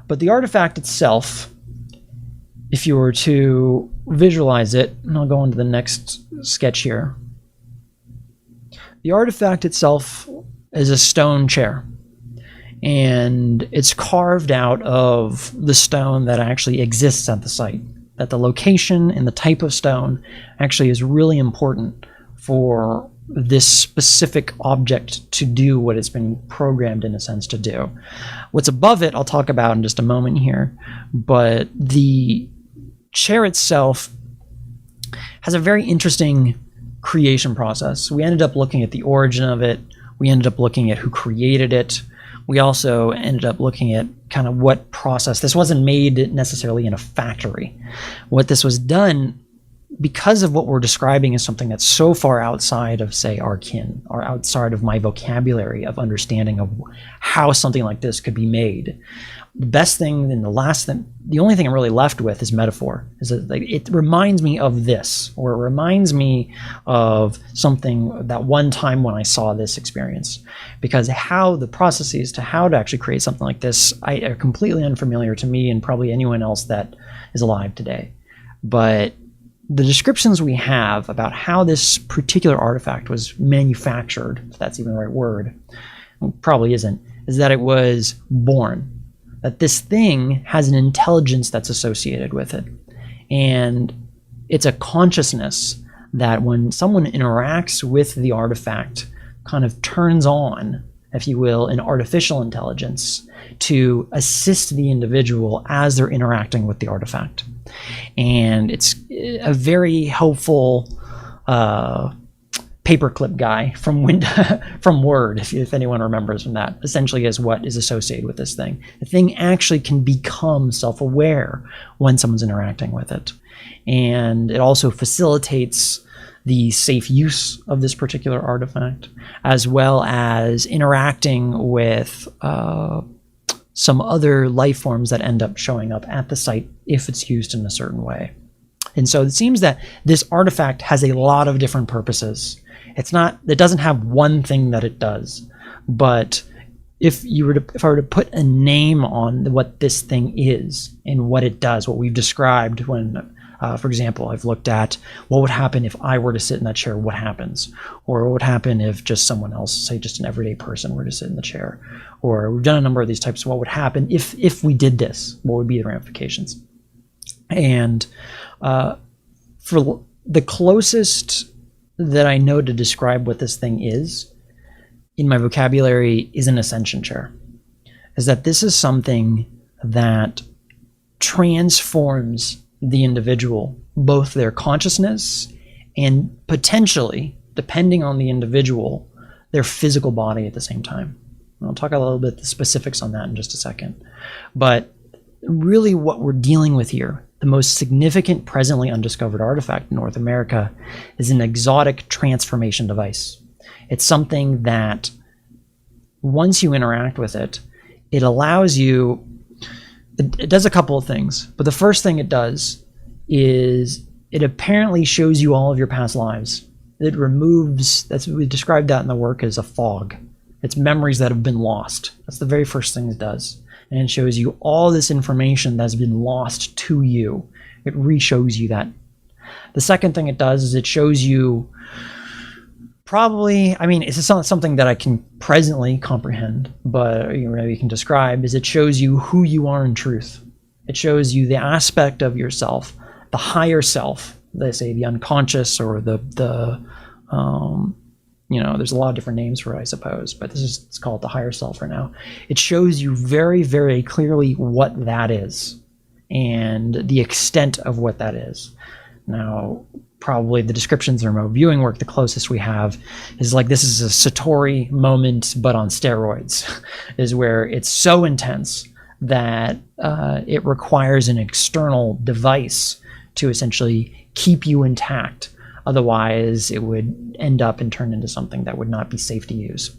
But the artifact itself, if you were to visualize it, and I'll go into the next sketch here. The artifact itself is a stone chair, and it's carved out of the stone that actually exists at the site. That the location and the type of stone actually is really important for this specific object to do what it's been programmed, in a sense, to do. What's above it, I'll talk about in just a moment here, but the chair itself has a very interesting creation process. We ended up looking at the origin of it. We ended up looking at who created it. We also ended up looking at kind of what process. This wasn't made necessarily in a factory. What this was done, because of what we're describing is something that's so far outside of, say, our kin, or outside of my vocabulary of understanding of how something like this could be made. The best thing and the only thing I'm really left with is metaphor. Is that, like, it reminds me of this, or it reminds me of something that one time when I saw this experience. Because how the processes to how to actually create something like this are completely unfamiliar to me and probably anyone else that is alive today. But the descriptions we have about how this particular artifact was manufactured, if that's even the right word, probably isn't, is that it was born. That this thing has an intelligence that's associated with it. And it's a consciousness that when someone interacts with the artifact, kind of turns on, if you will, an artificial intelligence to assist the individual as they're interacting with the artifact. And it's a very helpful paperclip guy from Word, if anyone remembers from that, essentially is what is associated with this thing. The thing actually can become self-aware when someone's interacting with it. And it also facilitates the safe use of this particular artifact, as well as interacting with some other life forms that end up showing up at the site if it's used in a certain way. And so it seems that this artifact has a lot of different purposes. It doesn't have one thing that it does, but if I were to put a name on what this thing is and what it does, what we've described when, for example, I've looked at what would happen if I were to sit in that chair, what happens? Or what would happen if just someone else, say just an everyday person, were to sit in the chair? Or we've done a number of these types of what would happen if we did this, what would be the ramifications? And for the closest that I know to describe what this thing is in my vocabulary is an ascension chair. Is that this is something that transforms the individual, both their consciousness and potentially, depending on the individual, their physical body at the same time. And I'll talk a little bit the specifics on that in just a second. But really what we're dealing with here, the most significant presently undiscovered artifact in North America, is an exotic transformation device. It's something that once you interact with it, it allows you, it does a couple of things, but the first thing it does is it apparently shows you all of your past lives. It removes, we described that in the work as a fog. It's memories that have been lost. That's the very first thing it does. And it shows you all this information that's been lost to you. It re-shows you that. The second thing it does is it shows you probably, I mean, it's not something that I can presently comprehend, but maybe you can describe, is it shows you who you are in truth. It shows you the aspect of yourself, the higher self, they say the unconscious, or there's a lot of different names for it, I suppose, but let's call it the higher self for now. It shows you very, very clearly what that is and the extent of what that is. Now, probably the descriptions in remote viewing work, the closest we have is like, this is a Satori moment, but on steroids, is where it's so intense that it requires an external device to essentially keep you intact. Otherwise, it would end up and turn into something that would not be safe to use.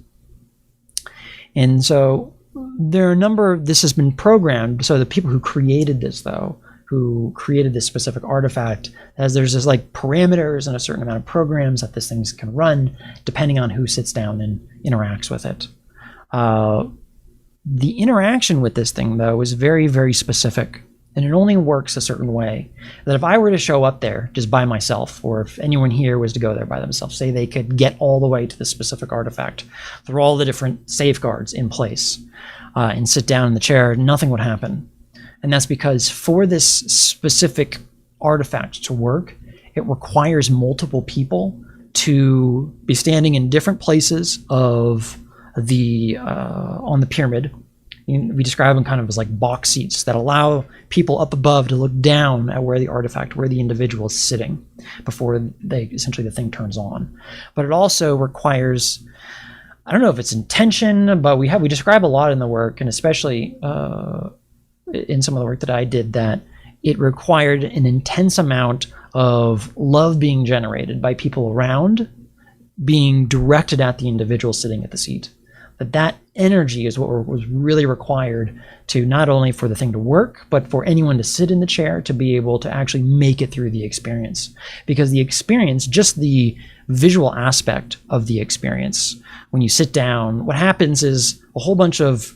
And so there are a number of, this has been programmed. So the people who created this, though, who created this specific artifact, as there's just like parameters and a certain amount of programs that this thing can run, depending on who sits down and interacts with it. The interaction with this thing, though, is very, very specific. And it only works a certain way. That if I were to show up there just by myself, or if anyone here was to go there by themselves, say they could get all the way to the specific artifact through all the different safeguards in place, and sit down in the chair, nothing would happen. And that's because for this specific artifact to work, it requires multiple people to be standing in different places of the on the pyramid. We describe them kind of as like box seats that allow people up above to look down at where the individual is sitting before essentially the thing turns on. But it also requires, I don't know if it's intention, but we describe a lot in the work, and especially in some of the work that I did, that it required an intense amount of love being generated by people around, being directed at the individual sitting at the seat. That energy is what was really required to not only for the thing to work, but for anyone to sit in the chair to be able to actually make it through the experience. Because the experience, just the visual aspect of the experience, when you sit down, what happens is a whole bunch of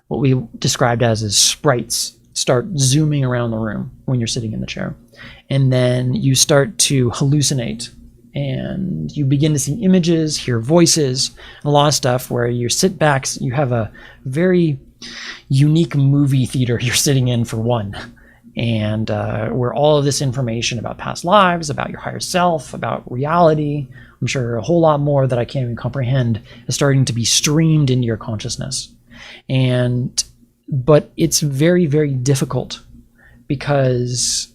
what we described as sprites start zooming around the room when you're sitting in the chair. And then you start to hallucinate. And you begin to see images, hear voices, a lot of stuff where you sit back, you have a very unique movie theater you're sitting in, for one, and where all of this information about past lives, about your higher self, about reality, I'm sure a whole lot more that I can't even comprehend, is starting to be streamed into your consciousness. But it's very, very difficult, because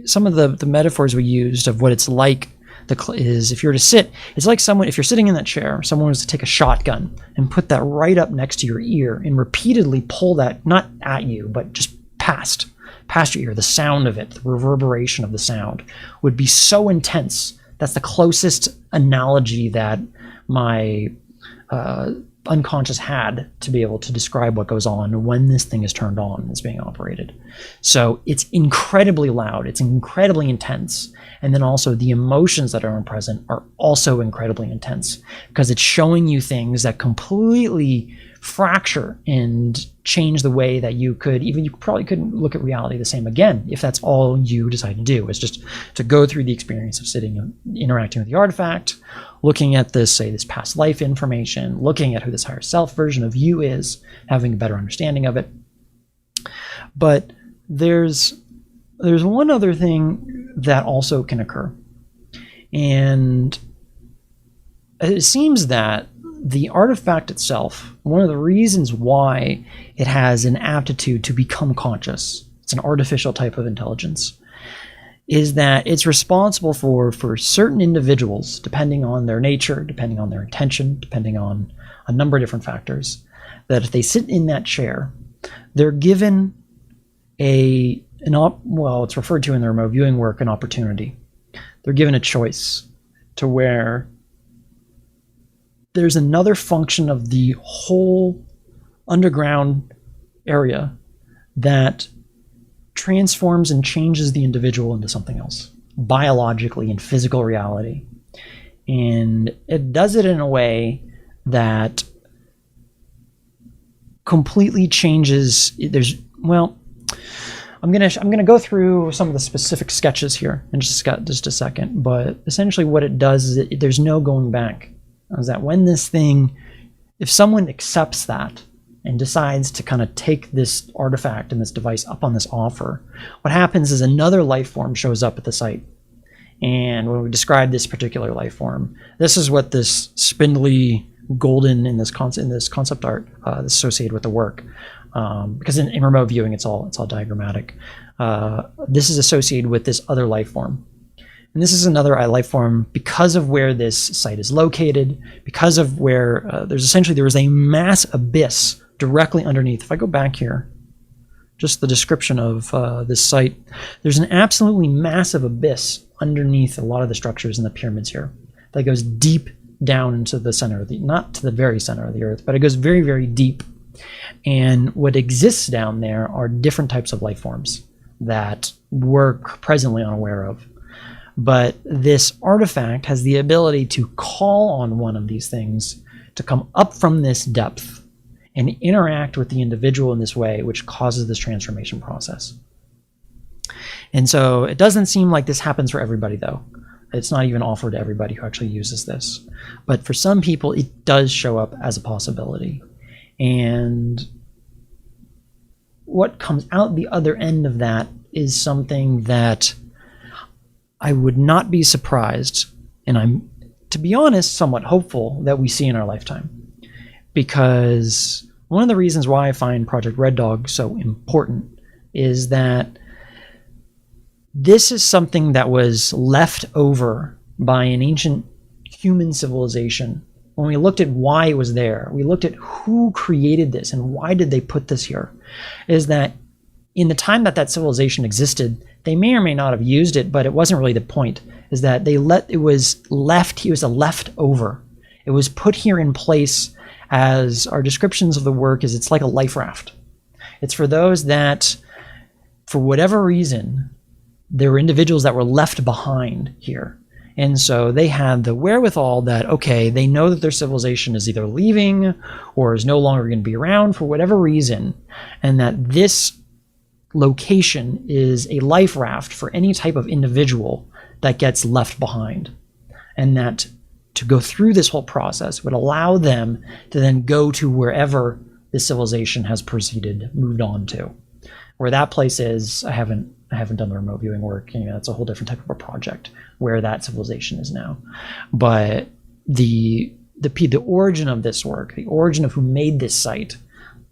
some of the metaphors we used of what it's like is, if you were to sit, it's like someone, if you're sitting in that chair, someone was to take a shotgun and put that right up next to your ear and repeatedly pull that, not at you, but just past your ear. The sound of it, the reverberation of the sound would be so intense. That's the closest analogy that my unconscious had to be able to describe what goes on when this thing is turned on and is being operated. So it's incredibly loud, it's incredibly intense, and then also the emotions that are present are also incredibly intense, because it's showing you things that completely fracture and change the way that you probably couldn't look at reality the same again if that's all you decide to do, is just to go through the experience of sitting and interacting with the artifact, looking at this past life information, looking at who this higher self version of you is, having a better understanding of it. But there's one other thing that also can occur, and it seems that the artifact itself, one of the reasons why it has an aptitude to become conscious, it's an artificial type of intelligence, is that it's responsible for certain individuals, depending on their nature, depending on their intention, depending on a number of different factors, that if they sit in that chair, they're given it's referred to in the remote viewing work, an opportunity. They're given a choice to where there's another function of the whole underground area that transforms and changes the individual into something else, biologically in physical reality. And it does it in a way that completely changes. I'm gonna go through some of the specific sketches here in just a second, but essentially what it does is there's no going back. Is that when this thing, if someone accepts that and decides to kind of take this artifact and this device up on this offer, what happens is another life form shows up at the site. And when we describe this particular life form, this is what this spindly golden in this concept art is associated with the work. Because in remote viewing, it's all diagrammatic. This is associated with this other life form. And this is another life form because of where this site is located, because of where there is a mass abyss directly underneath. If I go back here, just the description of this site, there's an absolutely massive abyss underneath a lot of the structures in the pyramids here that goes deep down into the center of not to the very center of the earth, but it goes very, very deep. And what exists down there are different types of life forms that we're presently unaware of. But this artifact has the ability to call on one of these things to come up from this depth and interact with the individual in this way, which causes this transformation process. And so it doesn't seem like this happens for everybody, though. It's not even offered to everybody who actually uses this. But for some people, it does show up as a possibility. And what comes out the other end of that is something that I would not be surprised, and I'm, to be honest, somewhat hopeful that we see in our lifetime. Because one of the reasons why I find Project Red Dog so important is that this is something that was left over by an ancient human civilization. When we looked at why it was there, we looked at who created this and why did they put this here, is that in the time that civilization existed, they may or may not have used it, but it wasn't really the point, is that it was a leftover. It was put here in place as our descriptions of the work is it's like a life raft. It's for those that, for whatever reason, there were individuals that were left behind here. And so they had the wherewithal that, okay, they know that their civilization is either leaving or is no longer going to be around for whatever reason, and that this location is a life raft for any type of individual that gets left behind. And that to go through this whole process would allow them to then go to wherever this civilization has moved on to. Where that place is, I haven't done the remote viewing work. It's a whole different type of a project where that civilization is now. But the origin of this work, the origin of who made this site,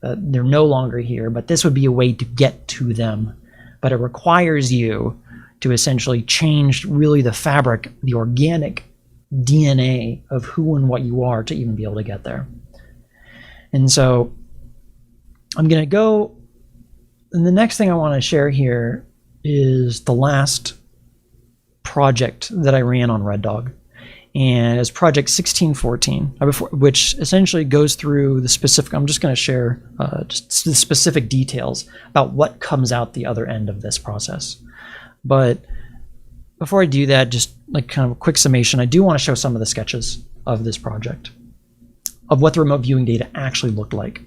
they're no longer here, but this would be a way to get to them. But it requires you to essentially change really the fabric, the organic DNA of who and what you are to even be able to get there. And so I'm going to go, and the next thing I want to share here is the last project that I ran on Red Dog. And it's Project 1614, which essentially goes through the specific, I'm just going to share just the specific details about what comes out the other end of this process. But before I do that, just like kind of a quick summation, I do want to show some of the sketches of this project, of what the remote viewing data actually looked like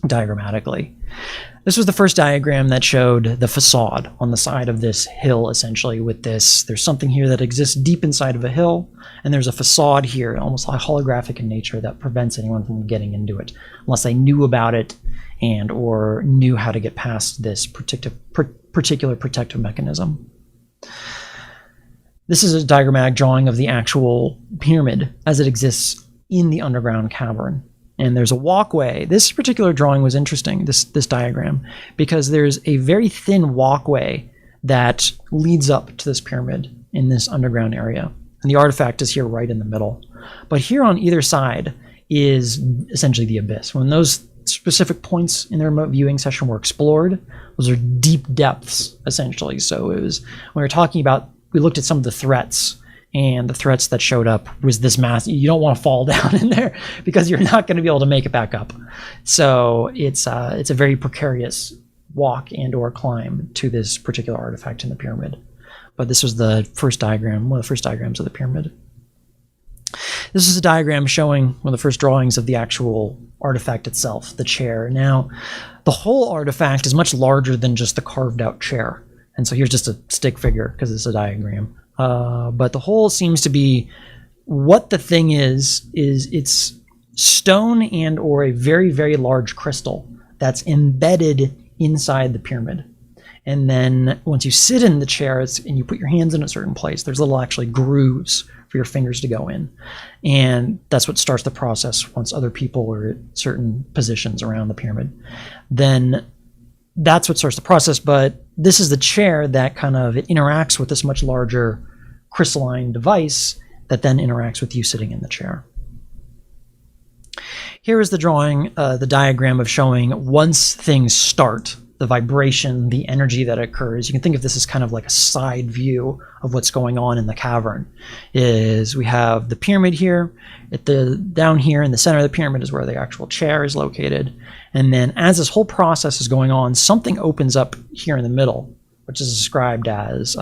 diagrammatically. This was the first diagram that showed the facade on the side of this hill, essentially, with this. There's something here that exists deep inside of a hill, and there's a facade here, almost like holographic in nature, that prevents anyone from getting into it, unless they knew about it and or knew how to get past this particular protective mechanism. This is a diagrammatic drawing of the actual pyramid as it exists in the underground cavern. And there's a walkway. This particular drawing was interesting, this diagram, because there's a very thin walkway that leads up to this pyramid in this underground area. And the artifact is here right in the middle. But here on either side is essentially the abyss. When those specific points in the remote viewing session were explored, those are deep depths, essentially. So it was, when we were talking about, we looked at some of the threats, and the threats that showed up was this mass. You don't want to fall down in there because you're not going to be able to make it back up. So it's a very precarious walk and or climb to this particular artifact in the pyramid. But this was the first diagram, one of the first diagrams of the pyramid. This is a diagram showing one of the first drawings of the actual artifact itself, the chair. Now, the whole artifact is much larger than just the carved out chair. And so here's just a stick figure because it's a diagram. But the whole seems to be what the thing is it's stone and or a very, very large crystal that's embedded inside the pyramid. And then once you sit in the chair and you put your hands in a certain place, there's little actually grooves for your fingers to go in. And that's what starts the process once other people are at certain positions around the pyramid. Then that's what starts the process. But this is the chair that kind of it interacts with this much larger crystalline device that then interacts with you sitting in the chair. Here is the drawing, the diagram of showing once things start, the vibration, the energy that occurs. You can think of this as kind of like a side view of what's going on in the cavern. Is we have the pyramid here, down here in the center of the pyramid is where the actual chair is located. And then as this whole process is going on, something opens up here in the middle, which is described as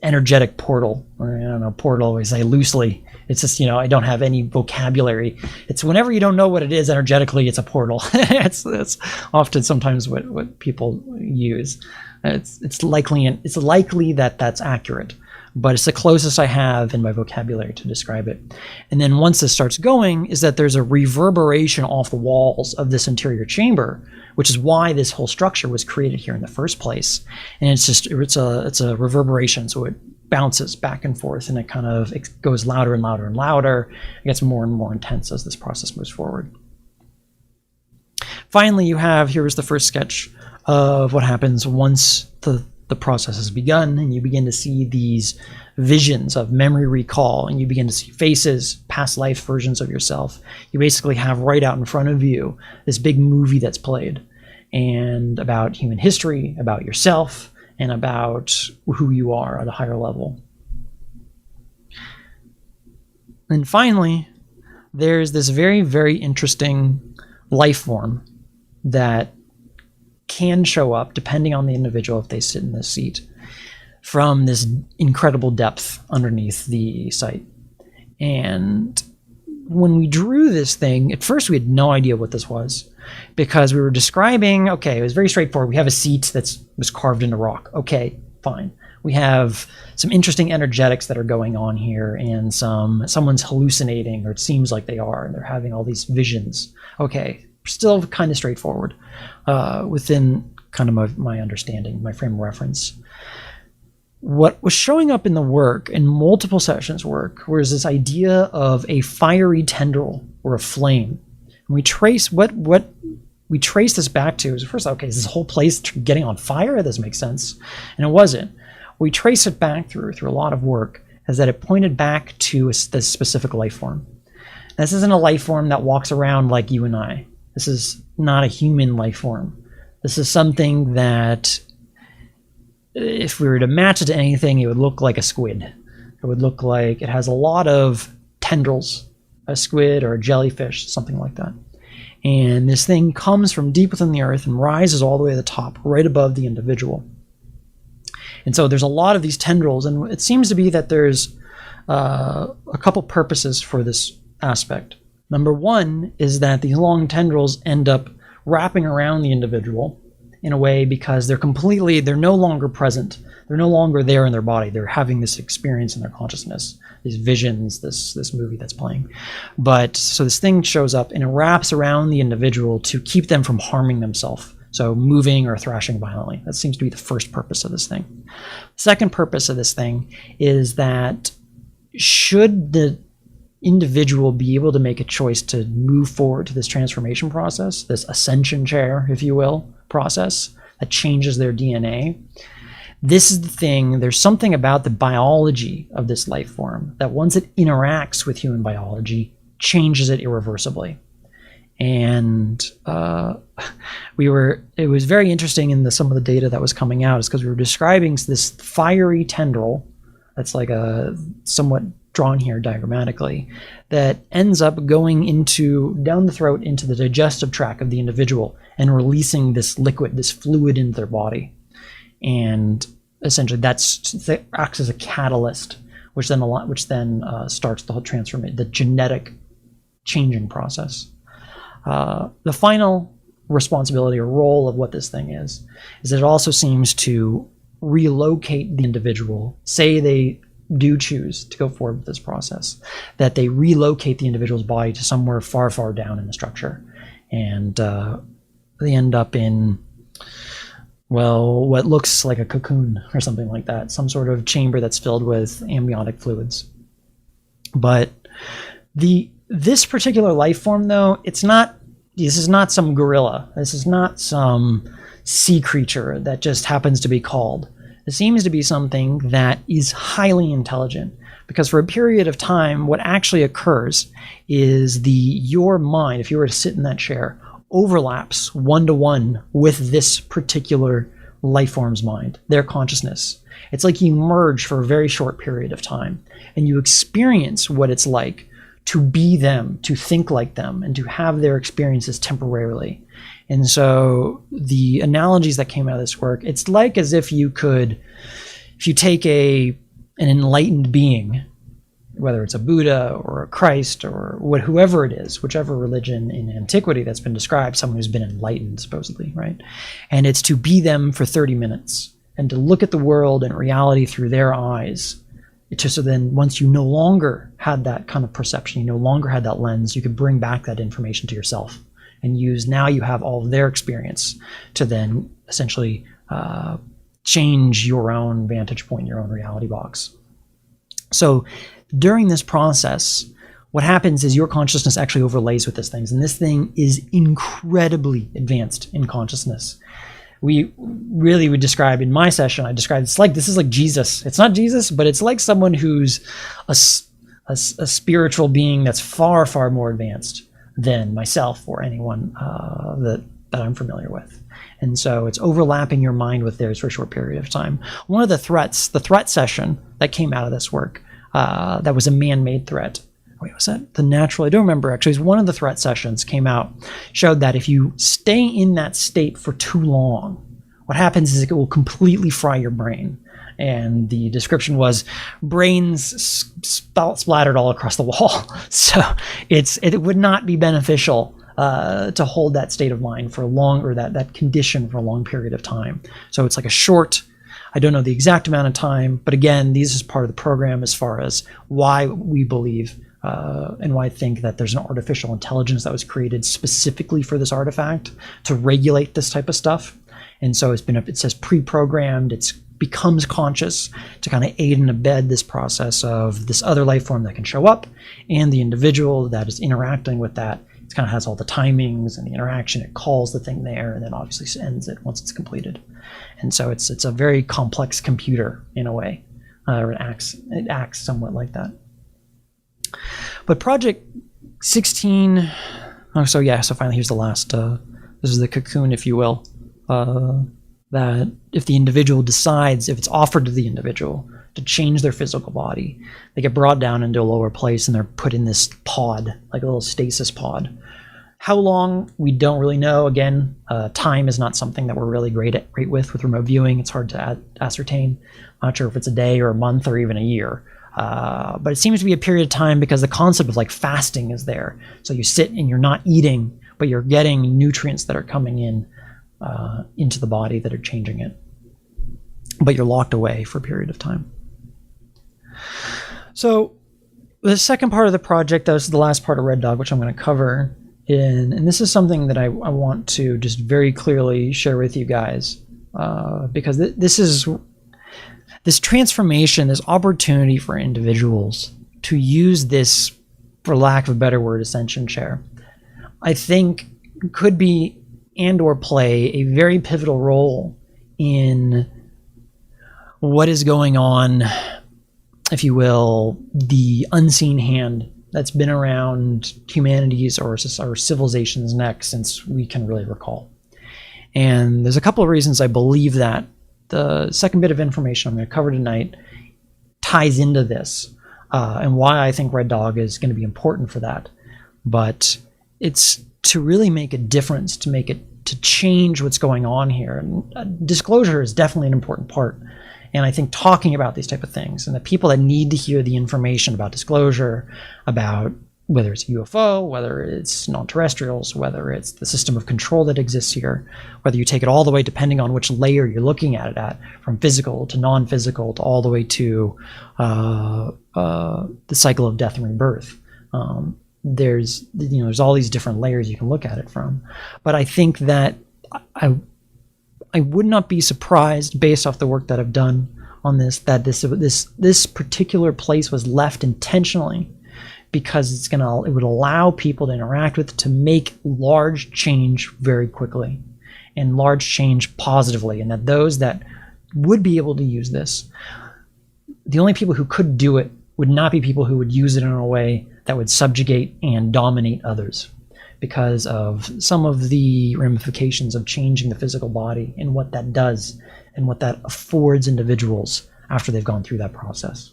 energetic portal, or I don't know, portal, we say loosely. It's just, I don't have any vocabulary. It's whenever you don't know what it is energetically, it's a portal. That's often sometimes what people use. It's likely that that's accurate, but it's the closest I have in my vocabulary to describe it. And then once this starts going, is that there's a reverberation off the walls of this interior chamber, which is why this whole structure was created here in the first place. And it's a reverberation, so it bounces back and forth, and it goes louder and louder and louder. It gets more and more intense as this process moves forward. Finally, here is the first sketch of what happens once the process has begun, and you begin to see these visions of memory recall, and you begin to see faces, past life versions of yourself. You basically have right out in front of you this big movie that's played, and about human history, about yourself, and about who you are at a higher level. And finally, there's this very, very interesting life form that can show up, depending on the individual, if they sit in this seat, from this incredible depth underneath the site. And when we drew this thing, at first we had no idea what this was, because we were describing, okay, it was very straightforward. We have a seat that was carved into rock. Okay, fine. We have some interesting energetics that are going on here, and someone's hallucinating, or it seems like they are, and they're having all these visions. Okay, still kind of straightforward within kind of my understanding, my frame of reference. What was showing up in the work, in multiple sessions work, was this idea of a fiery tendril or a flame. And we trace what we trace this back to is first, okay, is this whole place getting on fire? That doesn't make sense. And it wasn't. We trace it back through a lot of work, is that it pointed back to this specific life form. This isn't a life form that walks around like you and I. This is not a human life form. This is something that, if we were to match it to anything, it would look like a squid. It would look like it has a lot of tendrils, a squid or a jellyfish, something like that. And this thing comes from deep within the earth and rises all the way to the top, right above the individual. And so there's a lot of these tendrils, and it seems to be that there's a couple purposes for this aspect. Number one is that these long tendrils end up wrapping around the individual in a way because they're no longer present. They're no longer there in their body. They're having this experience in their consciousness, these visions, this movie that's playing. But so this thing shows up and it wraps around the individual to keep them from harming themselves. So moving or thrashing violently. That seems to be the first purpose of this thing. Second purpose of this thing is that should the individual be able to make a choice to move forward to this transformation process, this ascension chair, if you will, process that changes their DNA. This is the thing, there's something about the biology of this life form that once it interacts with human biology, changes it irreversibly. And it was very interesting in some of the data that was coming out, is because we were describing this fiery tendril that's like a somewhat drawn here diagrammatically, that ends up going down the throat into the digestive tract of the individual and releasing this liquid, this fluid into their body. And essentially that acts as a catalyst, which then starts the whole transformation, the genetic changing process. The final responsibility or role of what this thing is that it also seems to relocate the individual. Say they do choose to go forward with this process, that they relocate the individual's body to somewhere far, far down in the structure. And they end up in, well, what looks like a cocoon or something like that, some sort of chamber that's filled with amniotic fluids. But this particular life form, though, this is not some gorilla. This is not some sea creature that just happens to be called. It seems to be something that is highly intelligent, because for a period of time, what actually occurs is your mind, if you were to sit in that chair, overlaps one-to-one with this particular life form's mind, their consciousness. It's like you merge for a very short period of time, and you experience what it's like to be them, to think like them, and to have their experiences temporarily. And so the analogies that came out of this work, it's like as if you take an enlightened being, whether it's a Buddha or a Christ or whoever it is, whichever religion in antiquity that's been described, someone who's been enlightened, supposedly, right? And it's to be them for 30 minutes and to look at the world and reality through their eyes. So then once you no longer had that kind of perception, you no longer had that lens, you could bring back that information to yourself and now you have all of their experience to then essentially change your own vantage point, your own reality box. So during this process, what happens is your consciousness actually overlays with this thing, and this thing is incredibly advanced in consciousness. We would describe in my session, I described this is like Jesus. It's not Jesus, but it's like someone who's a spiritual being that's far, far more advanced than myself or anyone that I'm familiar with. And so it's overlapping your mind with theirs for a short period of time. One of the threat session that came out of this work, that was a man-made threat. Wait, was that the natural? I don't remember actually. It was one of the threat sessions showed that if you stay in that state for too long, what happens is it will completely fry your brain. And the description was brains splattered all across the wall. So it would not be beneficial to hold that state of mind for that condition for a long period of time. So it's like I don't know the exact amount of time, but again, this is part of the program as far as why we believe and why I think that there's an artificial intelligence that was created specifically for this artifact to regulate this type of stuff. And so it says pre-programmed, it becomes conscious to kind of aid and abet this process of this other life form that can show up, and the individual that is interacting with that. It kind of has all the timings and the interaction. It calls the thing there, and then obviously ends it once it's completed. And so it's a very complex computer in a way, or it acts somewhat like that. But Project 16. So finally here's the last. This is the cocoon, if you will. That if the individual decides, if it's offered to the individual to change their physical body, they get brought down into a lower place and they're put in this pod, like a little stasis pod. How long, we don't really know. Again, time is not something that we're really great with remote viewing. It's hard to ascertain. I'm not sure if it's a day or a month or even a year. But it seems to be a period of time because the concept of fasting is there. So you sit and you're not eating, but you're getting nutrients that are coming into the body that are changing it. But you're locked away for a period of time. So the second part of the project, this is the last part of Red Dog, which I'm going to cover. And this is something that I want to just very clearly share with you guys. Because this transformation, this opportunity for individuals to use this, for lack of a better word, ascension chair, I think could be and or play a very pivotal role in what is going on, if you will, the unseen hand that's been around humanity's or civilization's neck since we can really recall. And there's a couple of reasons I believe that. The second bit of information I'm going to cover tonight ties into this, and why I think Red Dog is going to be important for that. But it's to really make a difference, to change what's going on here. And disclosure is definitely an important part. And I think talking about these type of things, and the people that need to hear the information about disclosure, about whether it's UFO, whether it's non-terrestrials, whether it's the system of control that exists here, whether you take it all the way depending on which layer you're looking at it at, from physical to non-physical to all the way to the cycle of death and rebirth. There's all these different layers you can look at it from. But I think that I would not be surprised, based off the work that I've done on this, that this particular place was left intentionally, because it would allow people to interact with, to make large change very quickly, and large change positively, and that those that would be able to use this, the only people who could do it would not be people who would use it in a way that would subjugate and dominate others, because of some of the ramifications of changing the physical body and what that does and what that affords individuals after they've gone through that process.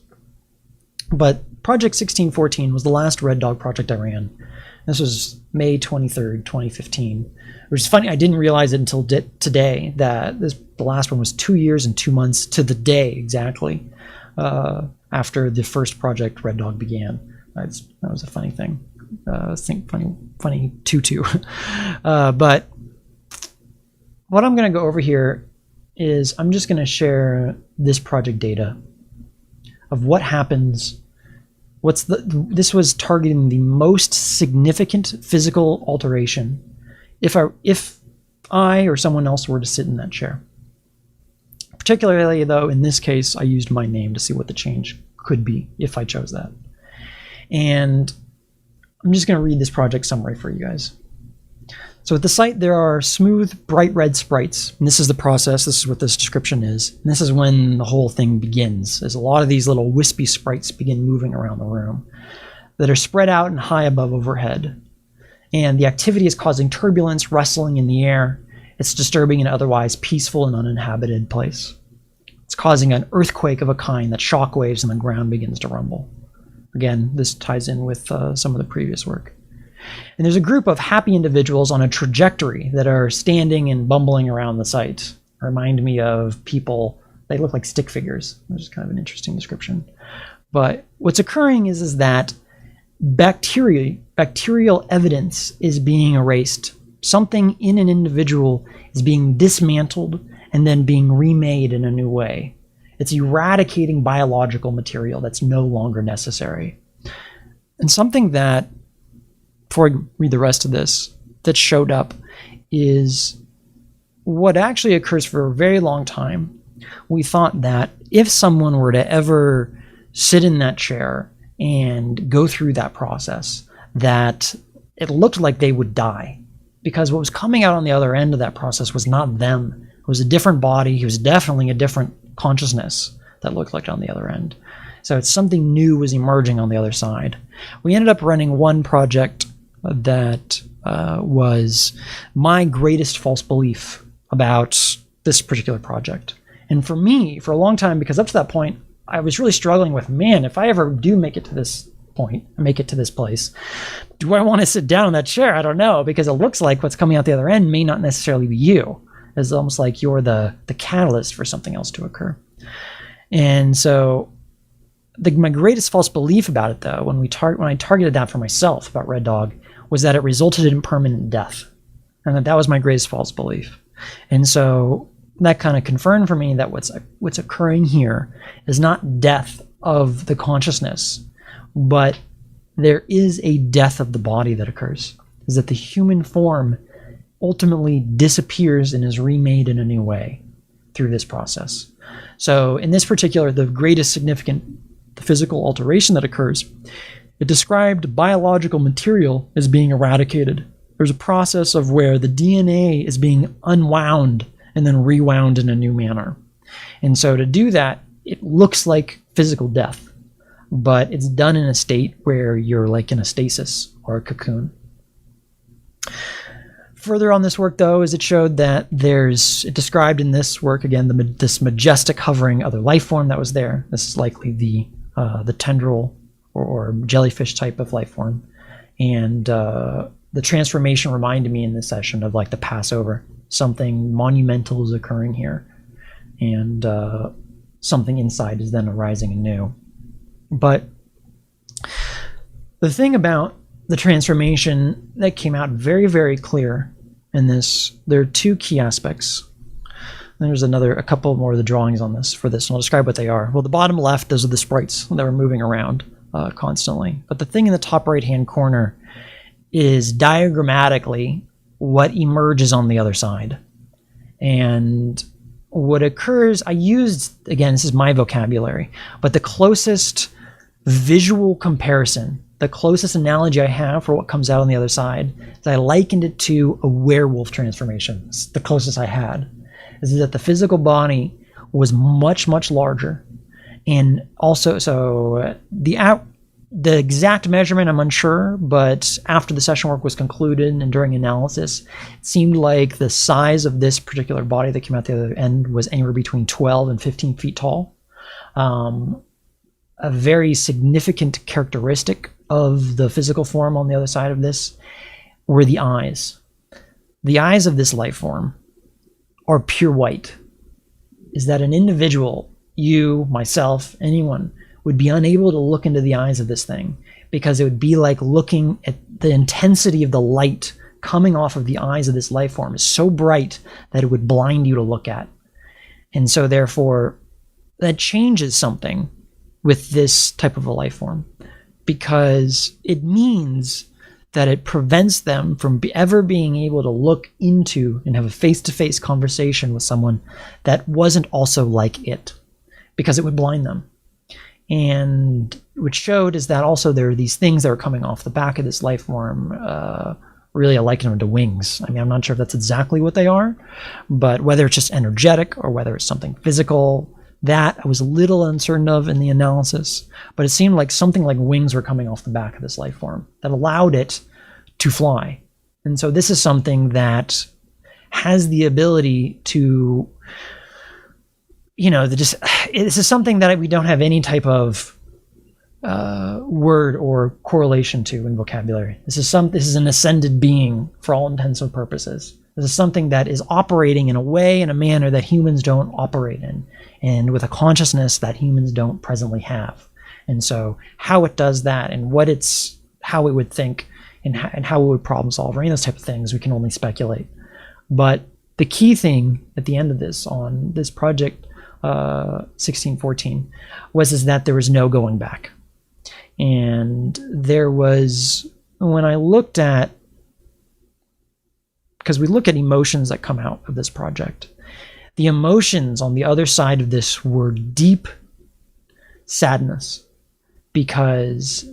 But Project 1614 was the last Red Dog project I ran. This was May 23rd, 2015. Which is funny, I didn't realize it until today that the last one was 2 years and 2 months to the day exactly after the first project Red Dog began. That was a funny thing. Funny tutu. But what I'm going to go over here is I'm just going to share this project data of what happens. This was targeting the most significant physical alteration if I or someone else were to sit in that chair. Particularly though, in this case, I used my name to see what the change could be if I chose that. And I'm just going to read this project summary for you guys. So at the site, there are smooth, bright red sprites. And this is the process. This is what this description is. And this is when the whole thing begins, as a lot of these little wispy sprites begin moving around the room that are spread out and high above overhead. And the activity is causing turbulence, rustling in the air. It's disturbing an otherwise peaceful and uninhabited place. It's causing an earthquake of a kind that shockwaves and the ground begins to rumble. Again, this ties in with some of the previous work. And there's a group of happy individuals on a trajectory that are standing and bumbling around the site. Remind me of people, they look like stick figures, which is kind of an interesting description. But what's occurring is that bacterial evidence is being erased. Something in an individual is being dismantled and then being remade in a new way. It's eradicating biological material that's no longer necessary. And something that, before I read the rest of this, that showed up is what actually occurs for a very long time. We thought that if someone were to ever sit in that chair and go through that process, that it looked like they would die, because what was coming out on the other end of that process was not them. It was a different body. It was definitely a different consciousness that looked like on the other end. So it's something new was emerging on the other side. We ended up running one project that was my greatest false belief about this particular project. And for me, for a long time, because up to that point, I was really struggling with, man, if I ever do make it to this point, make it to this place, do I want to sit down in that chair? I don't know, because it looks like what's coming out the other end may not necessarily be you. It's almost like you're the catalyst for something else to occur. And so my greatest false belief about it, though, when I targeted that for myself about Red Dog, was that it resulted in permanent death. And that was my greatest false belief. And so that kind of confirmed for me that what's occurring here is not death of the consciousness, but there is a death of the body that occurs. Is that the human form ultimately disappears and is remade in a new way through this process. So in this particular, the greatest significant physical alteration that occurs, it described biological material as being eradicated. There's a process of where the DNA is being unwound and then rewound in a new manner. And so to do that, it looks like physical death, but it's done in a state where you're like in a stasis or a cocoon. Further on this work, though, is it showed that it described in this work, again, this majestic hovering other life form that was there. This is likely the tendril or jellyfish type of life form. And the transformation reminded me in this session of like the Passover. Something monumental is occurring here. And something inside is then arising anew. But the thing about the transformation that came out very, very clear in this, there are two key aspects. And there's a couple more of the drawings on this for this, and I'll describe what they are. Well, the bottom left, those are the sprites that were moving around constantly. But the thing in the top right-hand corner is diagrammatically what emerges on the other side. And what occurs, I used, again, this is my vocabulary, but the closest visual comparison, the closest analogy I have for what comes out on the other side is I likened it to a werewolf transformation. It's the closest I had. Is that the physical body was much, much larger. And also, so the exact measurement, I'm unsure, but after the session work was concluded and during analysis, it seemed like the size of this particular body that came out the other end was anywhere between 12 and 15 feet tall. A very significant characteristic of the physical form on the other side of this were the eyes. The eyes of this life form are pure white. Is that an individual, you, myself, anyone, would be unable to look into the eyes of this thing, because it would be like looking at the intensity of the light coming off of the eyes of this life form is so bright that it would blind you to look at. And so therefore, that changes something with this type of a life form, because it means that it prevents them from ever being able to look into and have a face-to-face conversation with someone that wasn't also like it, because it would blind them. And what showed is that also there are these things that are coming off the back of this life form. Really, I liken them to wings. I mean, I'm not sure if that's exactly what they are, but whether it's just energetic or whether it's something physical, that I was a little uncertain of in the analysis, but it seemed like something like wings were coming off the back of this life form that allowed it to fly. And so this is something that has the ability to, this is something that we don't have any type of word or correlation to in vocabulary. This is an ascended being for all intents and purposes. This is something that is operating in a way, in a manner that humans don't operate in, and with a consciousness that humans don't presently have. And so how it does that, and how it would think, and how it would problem solve, or any of those type of things, we can only speculate. But the key thing at the end of this, on this project 1614, was that there was no going back. And there was, when I looked at, because we look at emotions that come out of this project, the emotions on the other side of this were deep sadness, because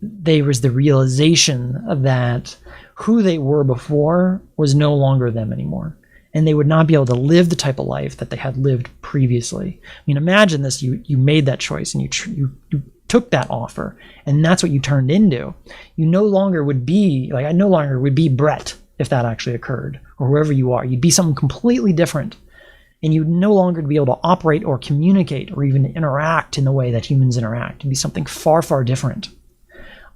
there was the realization that who they were before was no longer them anymore, and they would not be able to live the type of life that they had lived previously. I mean, imagine this: you made that choice, and you took that offer, and that's what you turned into. You no longer would be like, I no longer would be Brett if that actually occurred, or whoever you are. You'd be something completely different, and you'd no longer be able to operate or communicate or even interact in the way that humans interact. It'd be something far, far different.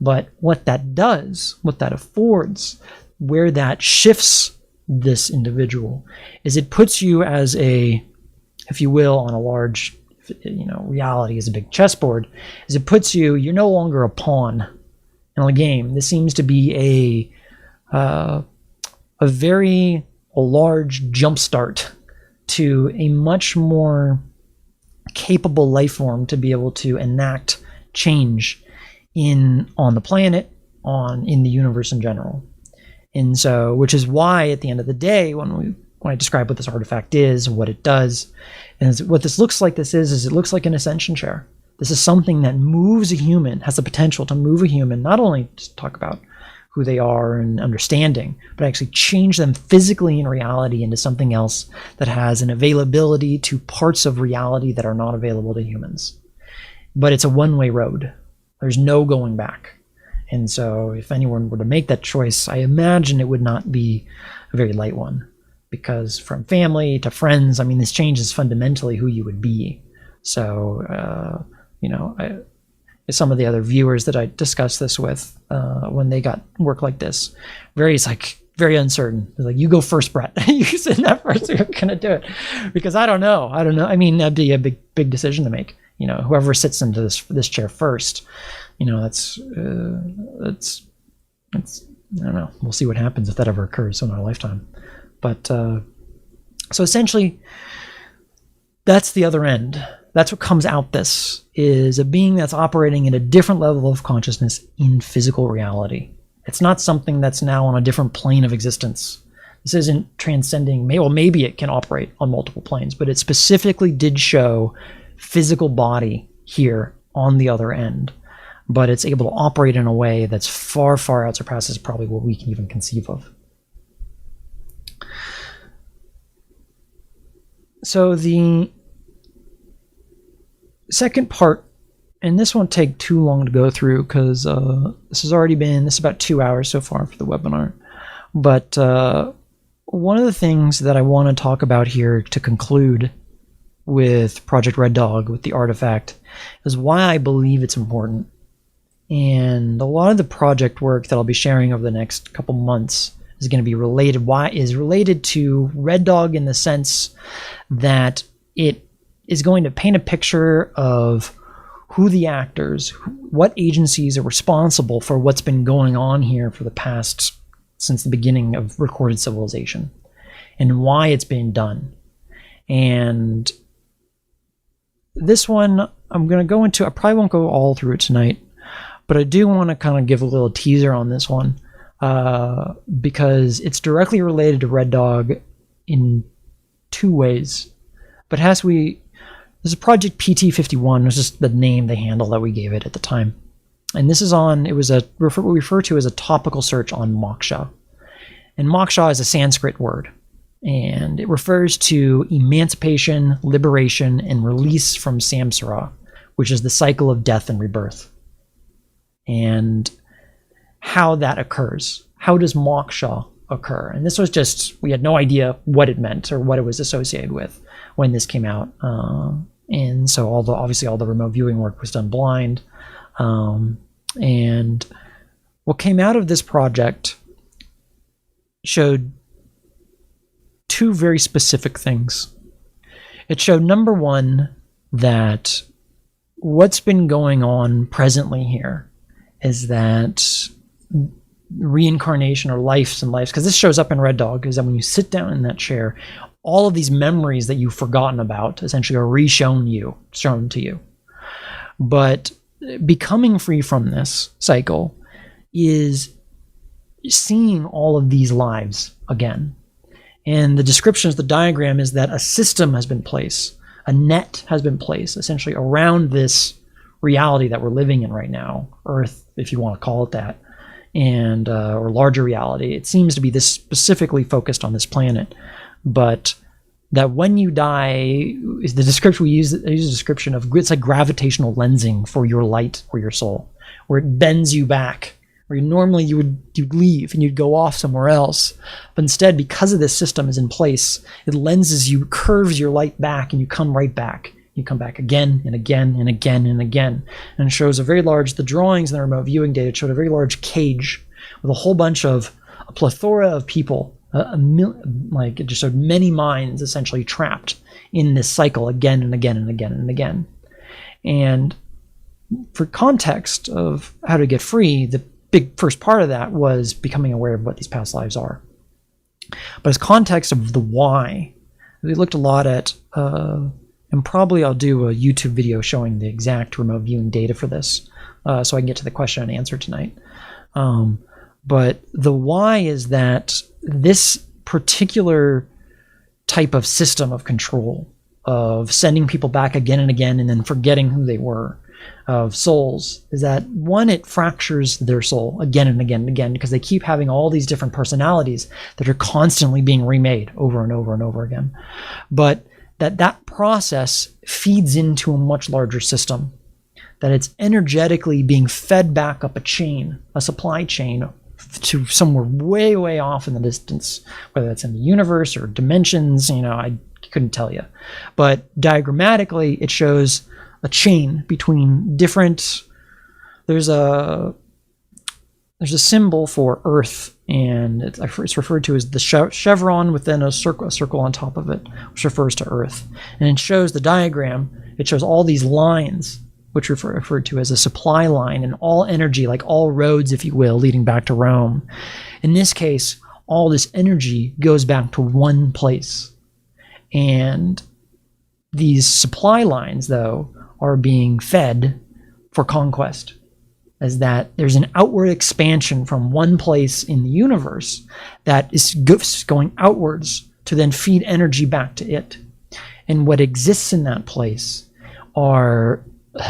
But what that does, what that affords, where that shifts this individual, is it puts you as a, if you will, on a large, reality is a big chessboard, is it puts you, you're no longer a pawn in a game. This seems to be a very large jumpstart to a much more capable life form to be able to enact change on the planet, in the universe in general. And so, which is why at the end of the day, when I describe what this artifact is and what it does, and what this looks like, is it looks like an ascension chair. This is something that moves a human, has the potential to move a human, not only to talk about who they are and understanding, but actually change them physically in reality into something else that has an availability to parts of reality that are not available to humans. But it's a one-way road. There's no going back. And so if anyone were to make that choice, I imagine it would not be a very light one, because from family to friends, I mean, this changes fundamentally who you would be. So, some of the other viewers that I discussed this with, when they got work like this, various like very uncertain. Like, you go first, Brett. You said that first. You're gonna do it because I don't know. I mean, that'd be a big decision to make. Whoever sits into this chair first. That's I don't know. We'll see what happens if that ever occurs in our lifetime. But so essentially, that's the other end. That's what comes out. This is a being that's operating at a different level of consciousness in physical reality. It's not something that's now on a different plane of existence. This isn't transcending. Maybe it can operate on multiple planes, but it specifically did show physical body here on the other end. But it's able to operate in a way that's far, far out surpasses probably what we can even conceive of. So the second part, and this won't take too long to go through because this is about 2 hours so far for the webinar. But one of the things that I want to talk about here to conclude with Project Red Dog, with the artifact, is why I believe it's important. And a lot of the project work that I'll be sharing over the next couple months is going to be related to Red Dog in the sense that it is going to paint a picture of who the actors, what agencies are responsible for what's been going on here for the past, since the beginning of recorded civilization, and why it's being done. And this one, I'm going to go into, I probably won't go all through it tonight, but I do want to kind of give a little teaser on this one because it's directly related to Red Dog in two ways. But there's a Project PT51, was just the name, the handle that we gave it at the time. And this is what we refer to as a topical search on moksha. And moksha is a Sanskrit word. And it refers to emancipation, liberation, and release from samsara, which is the cycle of death and rebirth. And how that occurs. How does moksha occur? And this was we had no idea what it meant or what it was associated with when this came out. And so obviously all the remote viewing work was done blind. And what came out of this project showed two very specific things. It showed, number one, that what's been going on presently here is that reincarnation or lives, because this shows up in Red Dog, is that when you sit down in that chair, all of these memories that you've forgotten about essentially are shown to you. But becoming free from this cycle is seeing all of these lives again. And the descriptions, the diagram is that a system has been placed, a net has been placed essentially around this reality that we're living in right now, Earth, if you want to call it that, and or larger reality. It seems to be this specifically focused on this planet, but that when you die, is the description we use. I use a description of, it's like gravitational lensing for your light or your soul, where it bends you back. Where normally you'd leave and you'd go off somewhere else, but instead, because of this system is in place, it lenses you, curves your light back, and you come right back. You come back again and again and again and again, and it shows the drawings and the remote viewing data showed a very large cage with a plethora of people, like it just showed many minds essentially trapped in this cycle again and again and again and again. And for context of how to get free, the big first part of that was becoming aware of what these past lives are. But as context of the why, we looked a lot at, and probably I'll do a YouTube video showing the exact remote viewing data for this, so I can get to the question and answer tonight. But the why is that this particular type of system of control, of sending people back again and again and then forgetting who they were, of souls, is that one, it fractures their soul again and again and again because they keep having all these different personalities that are constantly being remade over and over and over again. But that process feeds into a much larger system, that it's energetically being fed back up a supply chain to somewhere way, way off in the distance, whether that's in the universe or dimensions, I couldn't tell you. But diagrammatically, it shows a chain between different, there's there's a symbol for Earth, and it's referred to as the chevron within a circle on top of it, which refers to Earth. And it shows the diagram. It shows all these lines, which referred to as a supply line, and all energy, like all roads, if you will, leading back to Rome. In this case, all this energy goes back to one place. And these supply lines, though, are being fed for conquest, as that there's an outward expansion from one place in the universe that is going outwards to then feed energy back to it. And what exists in that place are,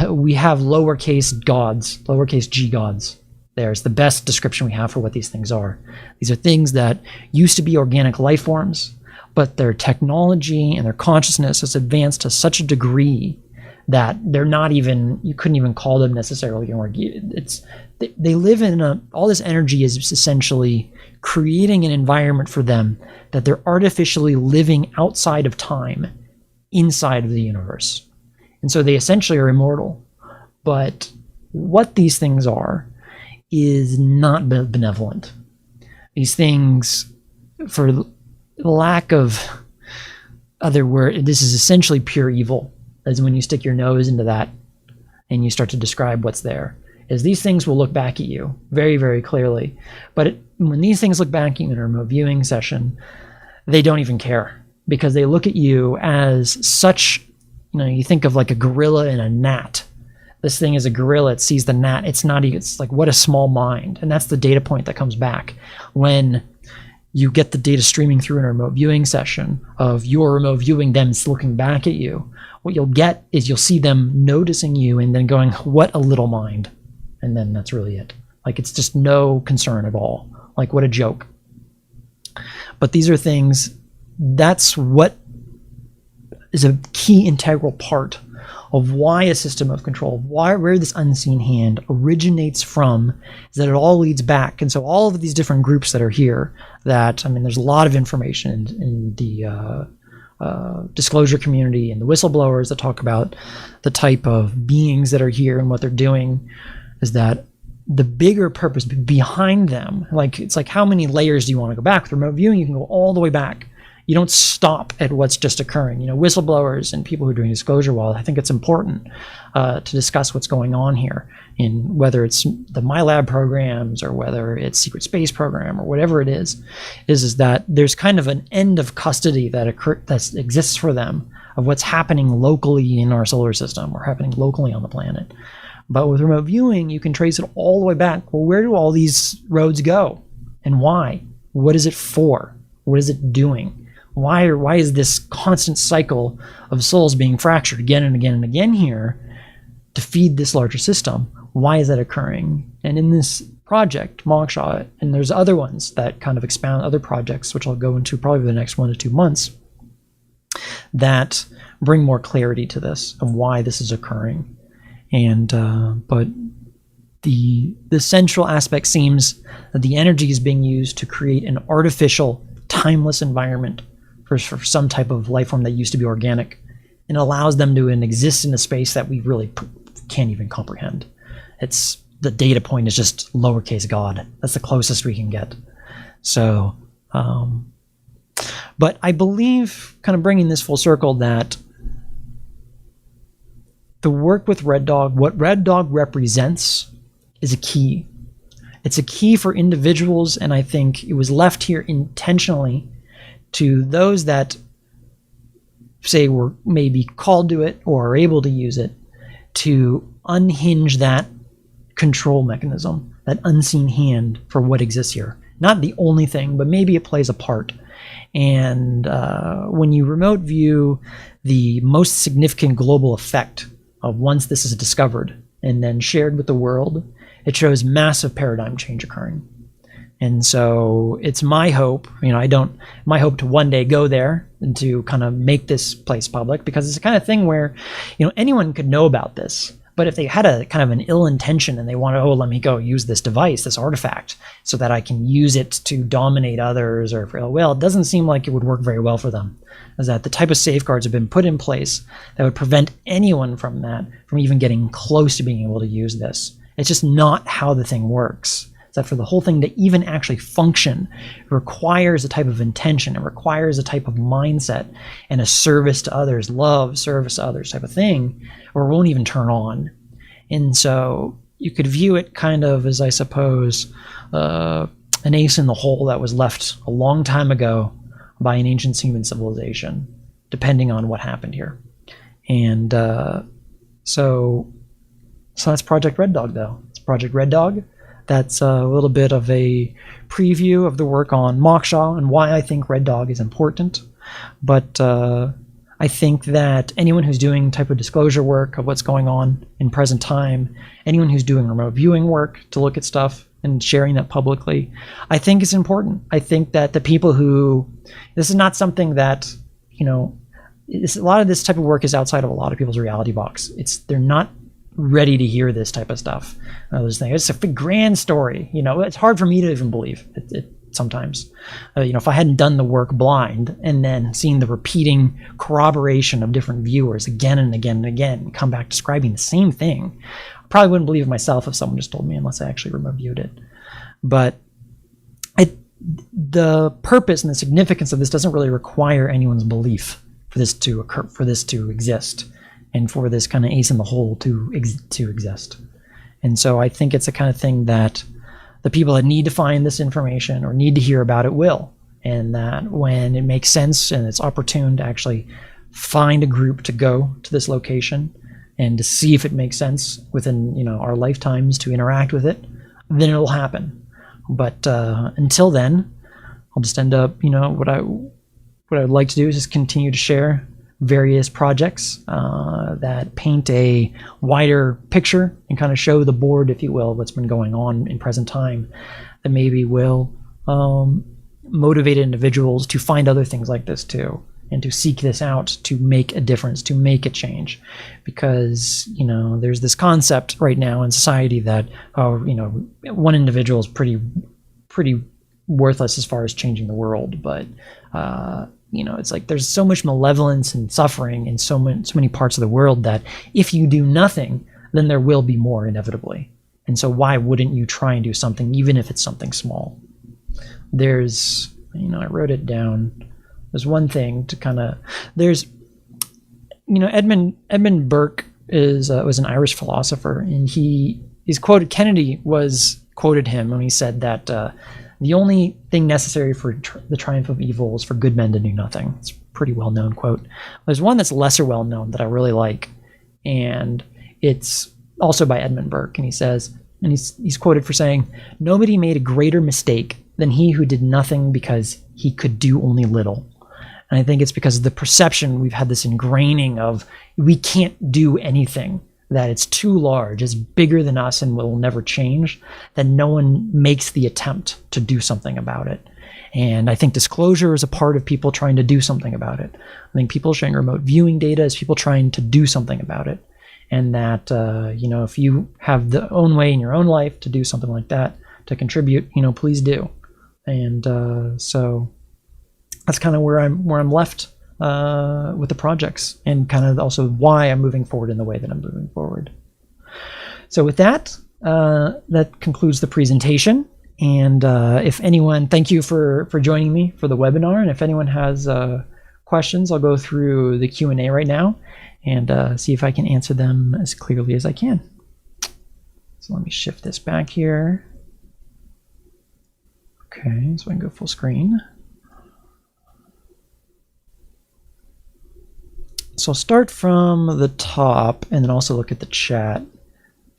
we have lowercase gods, lowercase g gods. There's the best description we have for what these things are. These are things that used to be organic life forms, but their technology and their consciousness has advanced to such a degree that they're not even, you couldn't even call them necessarily organic. They live in all this energy is essentially creating an environment for them that they're artificially living outside of time, inside of the universe. And so they essentially are immortal. But what these things are is not benevolent. These things, for lack of other word, this is essentially pure evil. As when you stick your nose into that and you start to describe what's there, is these things will look back at you very, very clearly. But when these things look back at you in a remote viewing session, they don't even care, because they look at you as such, you think of like a gorilla and a gnat. This thing is a gorilla, it sees the gnat, it's like, what a small mind. And that's the data point that comes back when you get the data streaming through in a remote viewing session of your remote viewing them looking back at you. What you'll get is you'll see them noticing you and then going, what a little mind. And then that's really it. Like, it's just no concern at all. Like, what a joke. But these are things, that's what is a key integral part of why a system of control, where this unseen hand originates from, is that it all leads back. And so all of these different groups that are here, that, there's a lot of information in the disclosure community and the whistleblowers that talk about the type of beings that are here and what they're doing, is that the bigger purpose behind them, it's like how many layers do you want to go back? With remote viewing, you can go all the way back. You don't stop at what's just occurring. Whistleblowers and people who are doing disclosure, well, I think it's important to discuss what's going on here, in whether it's the MyLab programs or whether it's secret space program or whatever it is that there's kind of an end of custody that exists for them of what's happening locally in our solar system or happening locally on the planet. But with remote viewing, you can trace it all the way back. Well, where do all these roads go and why? What is it for? What is it doing? Why is this constant cycle of souls being fractured again and again and again here to feed this larger system? Why is that occurring? And in this project, Moksha, and there's other ones that kind of expound other projects, which I'll go into probably the next 1 to 2 months, that bring more clarity to this of why this is occurring. And but the central aspect seems that the energy is being used to create an artificial, timeless environment for some type of life form that used to be organic, and allows them to exist in a space that we really can't even comprehend. It's the data point is just lowercase god. That's the closest we can get. So, but I believe, kind of bringing this full circle, that the work with Red Dog, what Red Dog represents, is a key. It's a key for individuals, and I think it was left here intentionally to those that say were maybe called to it or are able to use it, to unhinge that control mechanism, that unseen hand for what exists here. Not the only thing, but maybe it plays a part. And when you remote view the most significant global effect of once this is discovered and then shared with the world, it shows massive paradigm change occurring. And so it's my hope, my hope to one day go there and to kind of make this place public, because it's the kind of thing where, anyone could know about this. But if they had a kind of an ill intention and they want to, let me go use this device, this artifact, so that I can use it to dominate others or for ill will, it doesn't seem like it would work very well for them. Is that the type of safeguards have been put in place that would prevent anyone from even getting close to being able to use this. It's just not how the thing works. is that for the whole thing to even actually function, it requires a type of intention, it requires a type of mindset and a service to others, love, service to others type of thing, or it won't even turn on. And so you could view it kind of as, I suppose, an ace in the hole that was left a long time ago by an ancient human civilization, depending on what happened here. And so that's Project Red Dog, though. It's Project Red Dog. That's a little bit of a preview of the work on Moksha and why I think Red Dog is important. But I think that anyone who's doing type of disclosure work of what's going on in present time, anyone who's doing remote viewing work to look at stuff and sharing that publicly, I think is important. I think that the people who, this is not something that, a lot of this type of work is outside of a lot of people's reality box. They're not ready to hear this type of stuff. It's a big grand story. It's hard for me to even believe it sometimes. If I hadn't done the work blind and then seen the repeating corroboration of different viewers again and again and again come back describing the same thing, I probably wouldn't believe it myself if someone just told me, unless I actually remote viewed it. But the purpose and the significance of this doesn't really require anyone's belief for this to occur, for this to exist, and for this kind of ace in the hole to exist. And so I think it's the kind of thing that the people that need to find this information or need to hear about it will, and that when it makes sense and it's opportune to actually find a group to go to this location and to see if it makes sense within our lifetimes to interact with it, then it'll happen. But until then, I'll just end up, what I would like to do is just continue to share various projects that paint a wider picture and kind of show the board, if you will, what's been going on in present time, that maybe will motivate individuals to find other things like this too, and to seek this out, to make a difference, to make a change. Because there's this concept right now in society that one individual is pretty worthless as far as changing the world, but it's like there's so much malevolence and suffering in so many parts of the world that if you do nothing, then there will be more inevitably. And so why wouldn't you try and do something, even if it's something small? There's, I wrote it down. There's one thing to kind of, Edmund Burke was an Irish philosopher, and he's quoted, Kennedy quoted him when he said that the only thing necessary for the triumph of evil is for good men to do nothing. It's a pretty well-known quote. There's one that's lesser well-known that I really like, and it's also by Edmund Burke, and he says, and he's quoted for saying, "Nobody made a greater mistake than he who did nothing because he could do only little." And I think it's because of the perception, we've had this ingraining of we can't do anything, that it's too large, it's bigger than us and will never change, that no one makes the attempt to do something about it. And I think disclosure is a part of people trying to do something about it. I think people sharing remote viewing data is people trying to do something about it. And that, if you have the own way in your own life to do something like that, to contribute, please do. And so that's kind of where I'm left with the projects, and kind of also why I'm moving forward in the way that I'm moving forward. So with that, that concludes the presentation. And if anyone, thank you for joining me for the webinar. And if anyone has questions, I'll go through the Q&A right now and see if I can answer them as clearly as I can. So let me shift this back here. Okay, so I can go full screen. So I'll start from the top and then also look at the chat.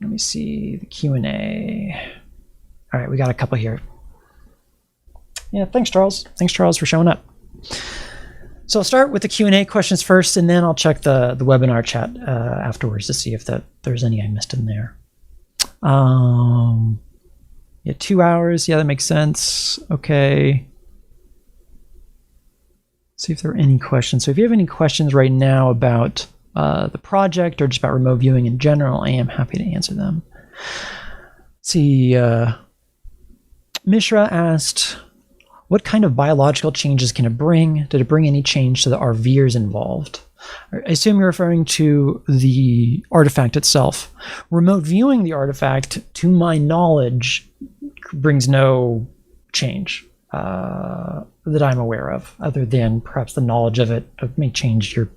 Let me see the Q&A. All right, we got a couple here. Yeah, thanks, Charles. Thanks, Charles, for showing up. So I'll start with the Q&A questions first, and then I'll check the webinar chat afterwards to see if there's any I missed in there. Yeah, 2 hours. Yeah, that makes sense. Okay. See if there are any questions. So if you have any questions right now about the project or just about remote viewing in general, I am happy to answer them. Let's see, Mishra asked, what kind of biological changes can it bring? Did it bring any change to the RVers involved? I assume you're referring to the artifact itself. Remote viewing the artifact, to my knowledge, brings no change that I'm aware of, other than perhaps the knowledge of it may change your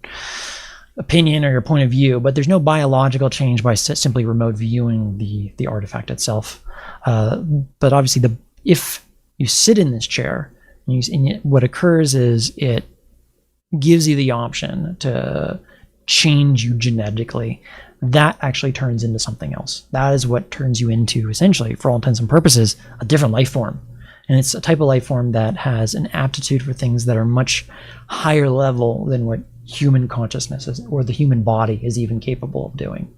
opinion or your point of view, but there's no biological change by simply remote viewing the artifact itself. But obviously, if you sit in this chair, what occurs is it gives you the option to change you genetically. That actually turns into something else. That is what turns you into, essentially, for all intents and purposes, a different life form. And it's a type of life form that has an aptitude for things that are much higher level than what human consciousness is, or the human body is even capable of doing.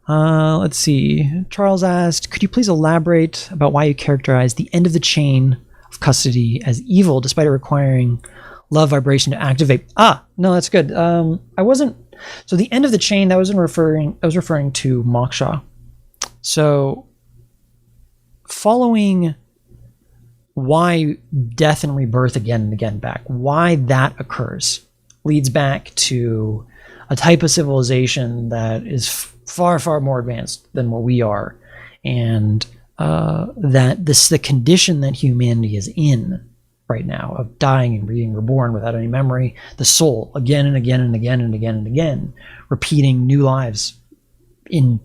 Let's see. Charles asked, could you please elaborate about why you characterize the end of the chain of custody as evil, despite it requiring love vibration to activate? No, that's good. I wasn't. So the end of the chain, I was referring to moksha. So following why death and rebirth again and again back, why that occurs, leads back to a type of civilization that is far, far more advanced than what we are, and that the condition that humanity is in right now, of dying and being reborn without any memory, the soul again and again and again and again and again, repeating new lives in,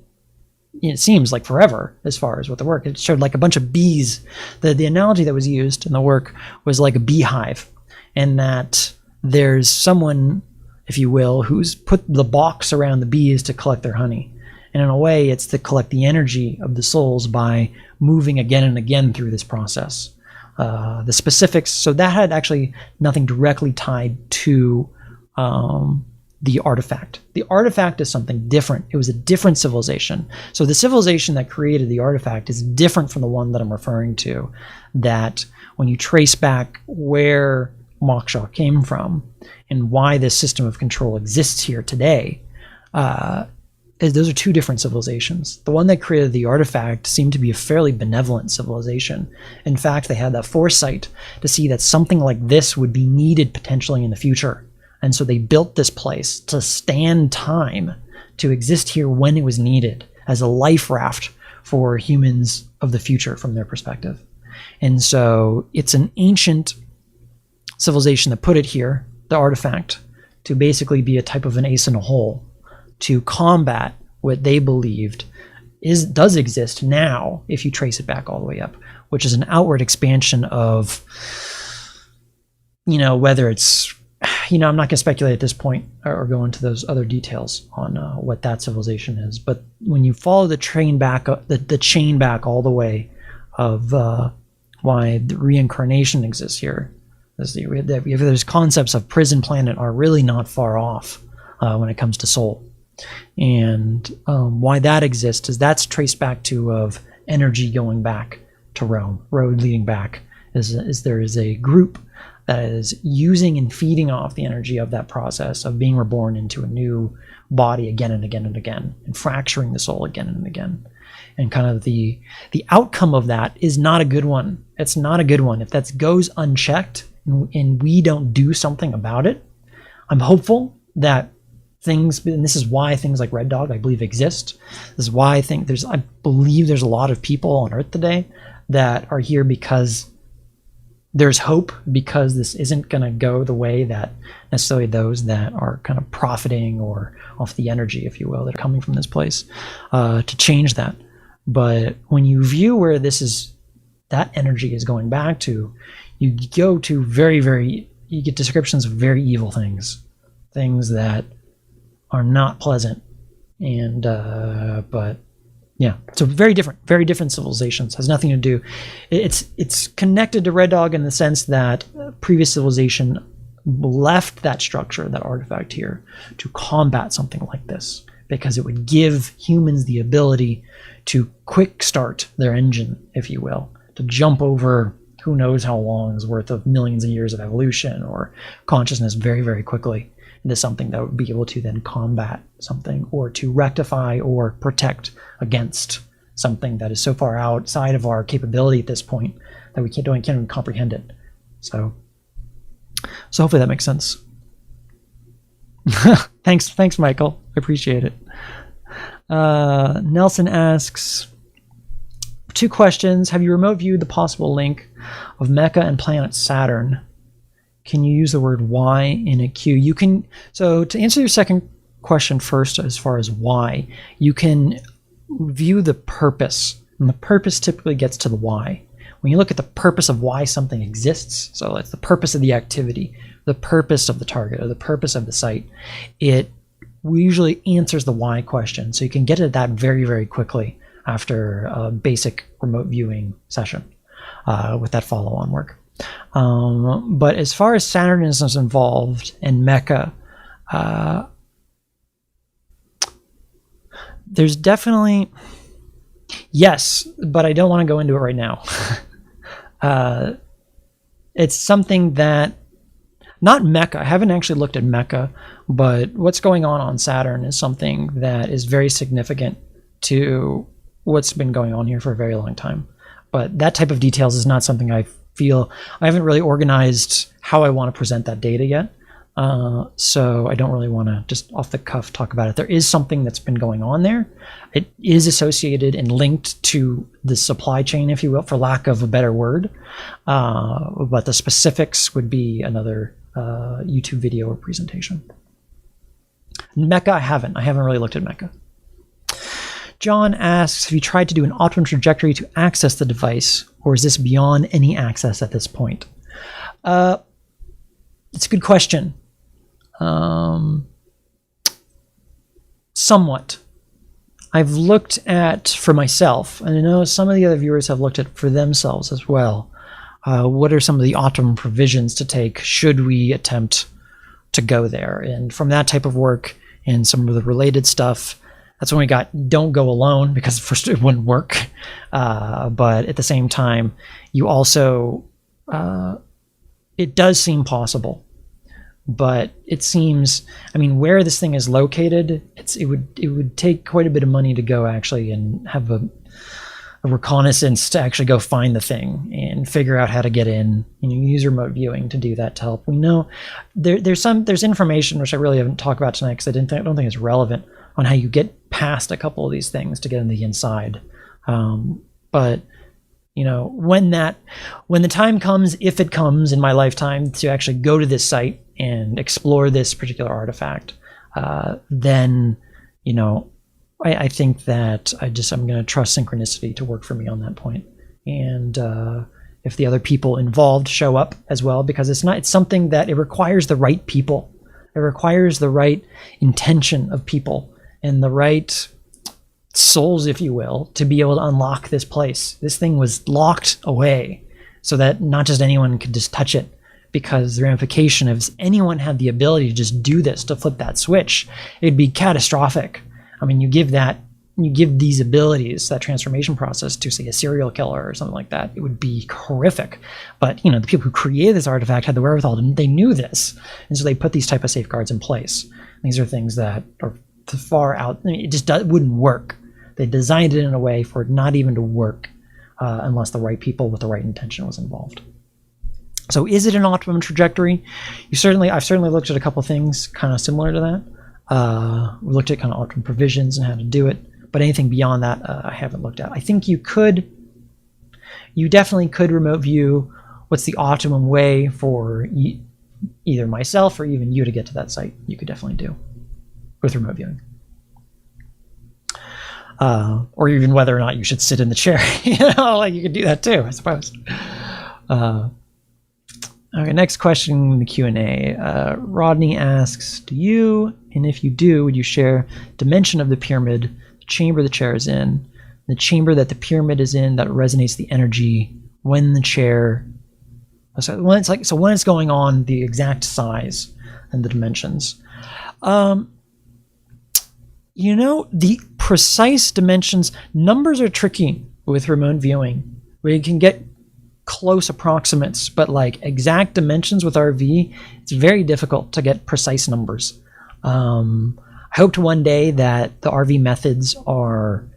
it seems like forever, as far as what the work. It showed like a bunch of bees. The analogy that was used in the work was like a beehive, and that there's someone, if you will, who's put the box around the bees to collect their honey. And in a way, it's to collect the energy of the souls by moving again and again through this process. The specifics, so that had actually nothing directly tied to the artifact. The artifact is something different. It was a different civilization. So the civilization that created the artifact is different from the one that I'm referring to, that when you trace back where moksha came from and why this system of control exists here today, those are two different civilizations. The one that created the artifact seemed to be a fairly benevolent civilization. In fact, they had that foresight to see that something like this would be needed potentially in the future. And so they built this place to stand time, to exist here when it was needed, as a life raft for humans of the future from their perspective. And so it's an ancient civilization that put it here, the artifact, to basically be a type of an ace in a hole, to combat what they believed does exist now, if you trace it back all the way up, which is an outward expansion of, whether it's, I'm not going to speculate at this point or go into those other details on what that civilization is. But when you follow the chain back all the way of why the reincarnation exists here, there's concepts of prison planet are really not far off when it comes to soul. And why that exists is that's traced back to of energy going back to Rome, road leading back, is there is a group that is using and feeding off the energy of that process of being reborn into a new body again and again and again, and fracturing the soul again and again. And kind of the outcome of that is not a good one. It's not a good one. If that goes unchecked and we don't do something about it, I'm hopeful that things, and this is why things like Red Dog, I believe, exist. This is why I believe there's a lot of people on Earth today that are here because there's hope, because this isn't going to go the way that necessarily those that are kind of profiting or off the energy, if you will, that are coming from this place, to change that. But when you view where that energy is going back to, you go to you get descriptions of very evil things that are not pleasant. And, but yeah, so very different civilizations. Has nothing to do. It's connected to Red Dog in the sense that previous civilization left that structure, that artifact here, to combat something like this, because it would give humans the ability to quick start their engine, if you will, to jump over who knows how long's worth of millions of years of evolution or consciousness very, very quickly into something that would be able to then combat something, or to rectify or protect against something that is so far outside of our capability at this point that we can't even comprehend it. So hopefully that makes sense. Thanks, Michael. I appreciate it. Nelson asks, 2 questions. Have you remote viewed the possible link of Mecha and planet Saturn? Can you use the word why in a queue? You can. So to answer your second question first, as far as why, you can view the purpose, and the purpose typically gets to the why. When you look at the purpose of why something exists, so it's the purpose of the activity, the purpose of the target, or the purpose of the site, it usually answers the why question. So you can get at that very, very quickly after a basic remote viewing session with that follow-on work. But as far as Saturn is involved and Mecha, there's definitely, yes, but I don't want to go into it right now. It's something that, not Mecha, I haven't actually looked at Mecha, but what's going on Saturn is something that is very significant to what's been going on here for a very long time. But that type of details is not something I feel, I haven't really organized how I want to present that data yet. So I don't really want to just off the cuff talk about it. There is something that's been going on there. It is associated and linked to the supply chain, if you will, for lack of a better word. But the specifics would be another YouTube video or presentation. Mecha, I haven't really looked at Mecha. John asks, have you tried to do an optimum trajectory to access the device, or is this beyond any access at this point? It's a good question. Somewhat. I've looked at for myself, and I know some of the other viewers have looked at for themselves as well. What are some of the optimum provisions to take should we attempt to go there? And from that type of work and some of the related stuff, that's when we got don't go alone, because first it wouldn't work. But at the same time, you also, it does seem possible. But it seems, I mean, where this thing is located, it would take quite a bit of money to go actually and have a reconnaissance to actually go find the thing and figure out how to get in. You know, use remote viewing to do that to help. We know there's information which I really haven't talked about tonight because I don't think it's relevant on how you get past a couple of these things to get in the inside. But you know, when the time comes, if it comes in my lifetime to actually go to this site and explore this particular artifact, then, you know, I think that I'm going to trust synchronicity to work for me on that point. And if the other people involved show up as well, because it's something that it requires the right people. It requires the right intention of people and the right souls, if you will, to be able to unlock this place. This thing was locked away so that not just anyone could just touch it, because the ramification of anyone had the ability to just do this, to flip that switch, it'd be catastrophic. I mean, you give these abilities, that transformation process, to say a serial killer or something like that, it would be horrific. But you know, the people who created this artifact had the wherewithal, and they knew this, and so they put these type of safeguards in place. These are things that are far out. I mean, it just wouldn't work. They designed it in a way for it not even to work unless the right people with the right intention was involved. So is it an optimum trajectory? I've certainly looked at a couple things kind of similar to that. We looked at kind of optimum provisions and how to do it, but anything beyond that, I haven't looked at. I think you definitely could remote view what's the optimum way for either myself or even you to get to that site. You could definitely do with remote viewing. Or even whether or not you should sit in the chair. You know, like you could do that too, I suppose. Okay, next question in the Q&A. Rodney asks, do you, and if you do, would you share dimension of the pyramid, the chamber the chair is in, the chamber that the pyramid is in that resonates the energy when the chair, when it's going on, the exact size and the dimensions. You know, the precise dimensions, numbers are tricky with remote viewing. We can get close approximates, but like exact dimensions with RV, it's very difficult to get precise numbers. I hope to one day that the RV methods are,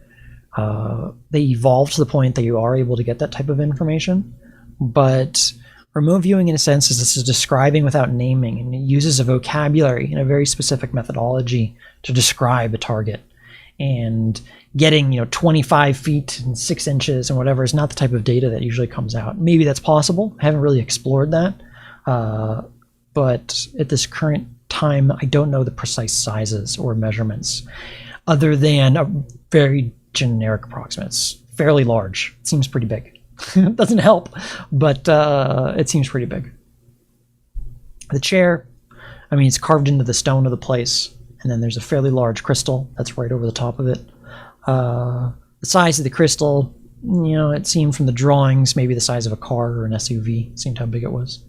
they evolve to the point that you are able to get that type of information. But remote viewing, in a sense, is this is describing without naming, and it uses a vocabulary and a very specific methodology to describe a target. and getting 25 feet and 6 inches and whatever is not the type of data that usually comes out. Maybe that's possible. I haven't really explored that, but at this current time, I don't know the precise sizes or measurements, other than a very generic approximates. Fairly large. It seems pretty big. It doesn't help, but it seems pretty big. The chair, I mean, it's carved into the stone of the place, and then there's a fairly large crystal that's right over the top of it. The size of the crystal, it seemed from the drawings maybe the size of a car or an SUV. It seemed how big it was.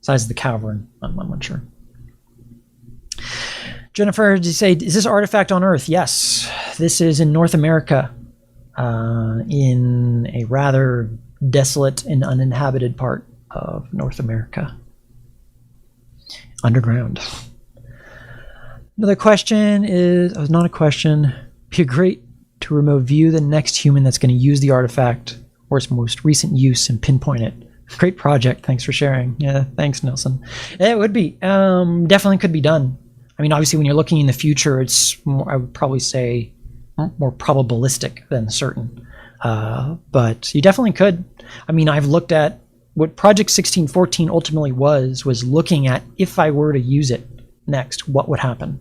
Size of the cavern, I'm not sure. Jennifer, did you say, is this artifact on Earth? Yes, this is in North America, in a rather desolate and uninhabited part of North America. Underground. Another question is, not a question, be great to remote view the next human that's going to use the artifact or its most recent use and pinpoint it. Great project. Thanks for sharing. Yeah, thanks, Nelson. It would be. Definitely could be done. I mean, obviously, when you're looking in the future, it's more, I would probably say, more probabilistic than certain. But you definitely could. I mean, I've looked at what Project 1614 ultimately was looking at, if I were to use it next, what would happen?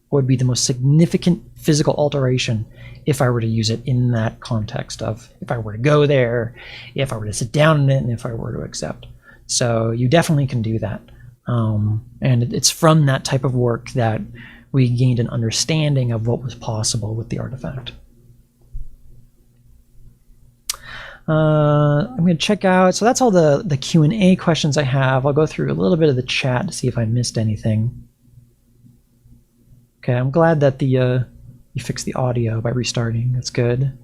What would be the most significant physical alteration if I were to use it in that context of if I were to go there, if I were to sit down in it, and if I were to accept. So you definitely can do that. And it's from that type of work that we gained an understanding of what was possible with the artifact. I'm going to check out, so that's all the Q&A questions I have. I'll go through a little bit of the chat to see if I missed anything. Okay, I'm glad that you fixed the audio by restarting. That's good.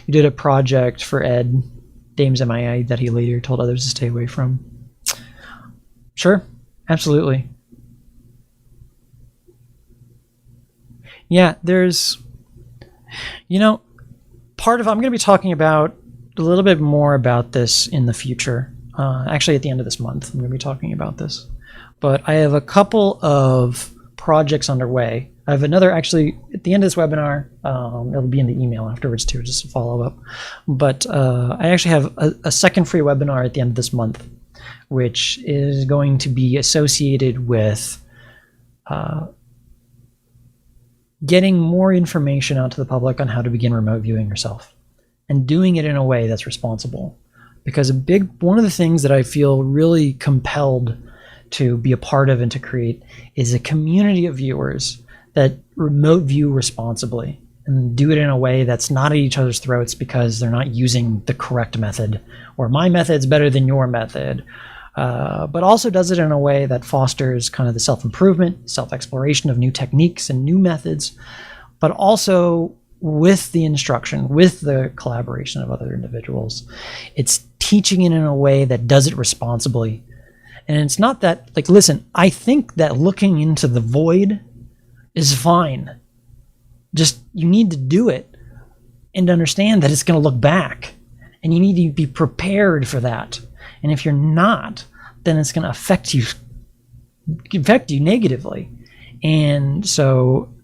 You did a project for Ed, Dames MIA, that he later told others to stay away from. Sure, absolutely. Yeah, there's, part of, I'm going to be talking about a little bit more about this in the future. Actually, at the end of this month, I'm going to be talking about this. But I have a couple of projects underway. I have another, actually, at the end of this webinar, it'll be in the email afterwards too, just to follow up. But I actually have a second free webinar at the end of this month, which is going to be associated with getting more information out to the public on how to begin remote viewing yourself and doing it in a way that's responsible. Because one of the things that I feel really compelled to be a part of and to create is a community of viewers that remote view responsibly and do it in a way that's not at each other's throats because they're not using the correct method, or my method's better than your method, but also does it in a way that fosters kind of the self-improvement, self-exploration of new techniques and new methods, but also with the instruction, with the collaboration of other individuals. It's teaching it in a way that does it responsibly. And it's not that, listen, I think that looking into the void is fine. Just, you need to do it and understand that it's going to look back. And you need to be prepared for that. And if you're not, then it's going to affect you negatively. And so,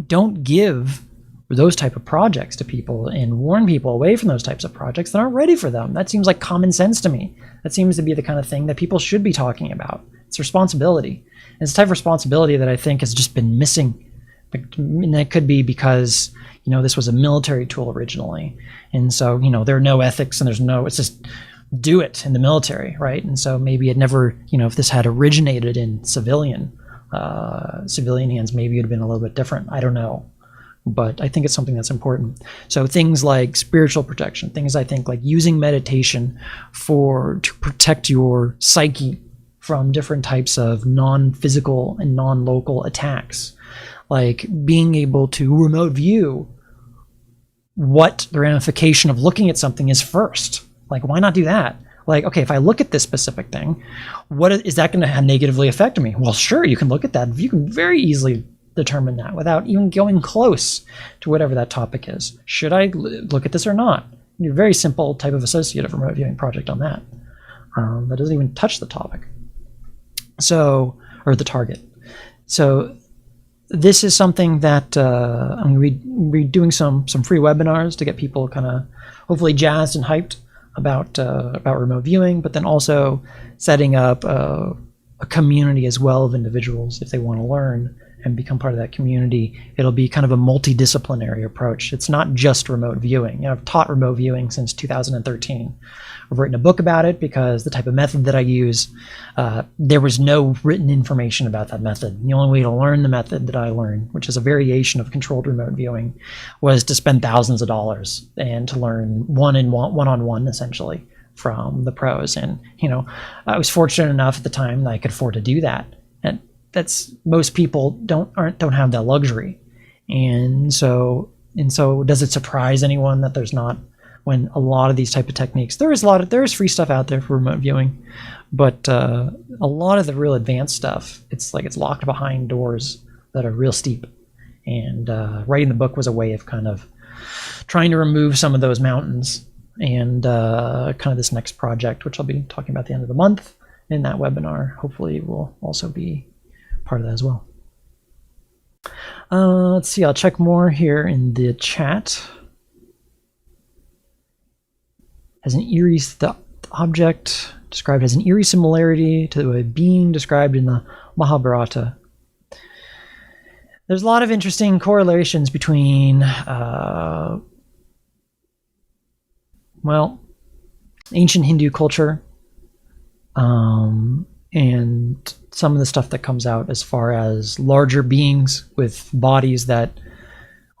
don't give those type of projects to people and warn people away from those types of projects that aren't ready for them. That seems like common sense to me. That seems to be the kind of thing that people should be talking about. It's responsibility. And it's a type of responsibility that I think has just been missing. And that could be because, this was a military tool originally. And so, there are no ethics and it's just do it in the military, right? And so maybe it never, if this had originated in civilian hands, maybe it would have been a little bit different. I don't know. But I think it's something that's important. So things like spiritual protection, things I think like using meditation to protect your psyche from different types of non-physical and non-local attacks, like being able to remote view what the ramification of looking at something is first. Like, why not do that? Like, okay, if I look at this specific thing, is that going to negatively affect me? Well, sure, you can look at that. You can very easily determine that without even going close to whatever that topic is. Should I look at this or not? A very simple type of associative remote viewing project on that. That doesn't even touch the topic. So or the target. So this is something that I'm going to be doing some free webinars to get people kind of hopefully jazzed and hyped about remote viewing, but then also setting up a community as well of individuals if they want to learn and become part of that community. It'll be kind of a multidisciplinary approach. It's not just remote viewing. I've taught remote viewing since 2013. I've written a book about it because the type of method that I use, there was no written information about that method. The only way to learn the method that I learned, which is a variation of controlled remote viewing, was to spend thousands of dollars and to learn one-on-one essentially from the pros. And I was fortunate enough at the time that I could afford to do that. And that's most people don't have that luxury. And so does it surprise anyone that there's not, when a lot of these type of techniques, there's free stuff out there for remote viewing, but a lot of the real advanced stuff, it's locked behind doors that are real steep. And writing the book was a way of kind of trying to remove some of those mountains. And kind of this next project, which I'll be talking about at the end of the month in that webinar, hopefully will also be part of that as well. Let's see, I'll check more here in the chat. The object described has an eerie similarity to a being described in the Mahabharata. There's a lot of interesting correlations between ancient Hindu culture and some of the stuff that comes out as far as larger beings with bodies that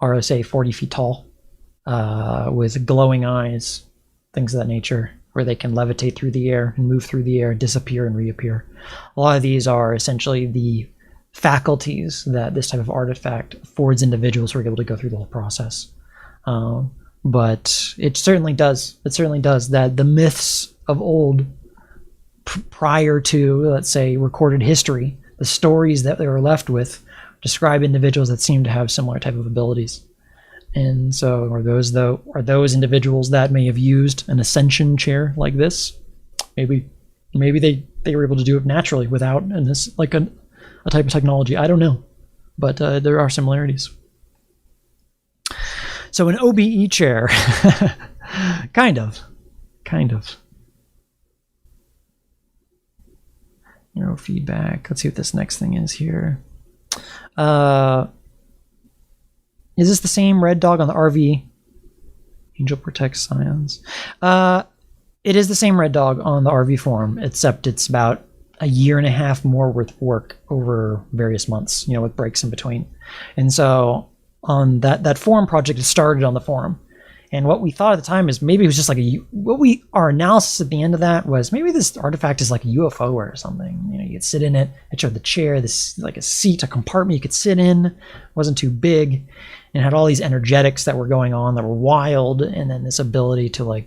are, say, 40 feet tall, with glowing eyes, things of that nature, where they can levitate through the air and move through the air, disappear and reappear. A lot of these are essentially the faculties that this type of artifact affords individuals who are able to go through the whole process. But it certainly does that the myths of old, prior to, let's say, recorded history, the stories that they were left with describe individuals that seem to have similar type of abilities. And so are those individuals that may have used an ascension chair like this? Maybe they were able to do it naturally without a type of technology. I don't know, but there are similarities. So an OBE chair, kind of. Feedback. Let's see what this next thing is here. Is this the same red dog on the RV? Angel protects scions. It is the same red dog on the RV forum, except it's about a year and a half more worth of work over various months, with breaks in between. And so on that forum project, it started on the forum. And what we thought at the time is maybe it was just our analysis at the end of that was maybe this artifact is like a UFO or something. You could sit in it. It showed the chair, this like a seat, a compartment you could sit in. It wasn't too big, and had all these energetics that were going on that were wild, and then this ability to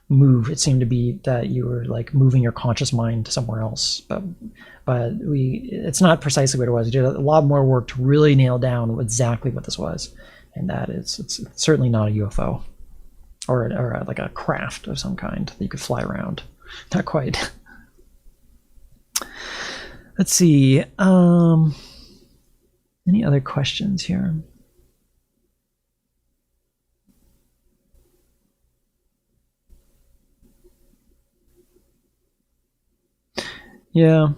move. It seemed to be that you were moving your conscious mind to somewhere else. But it's not precisely what it was. We did a lot more work to really nail down exactly what this was. And that is, it's certainly not a UFO or like a craft of some kind that you could fly around. Not quite. Let's see. Any other questions here? Yeah.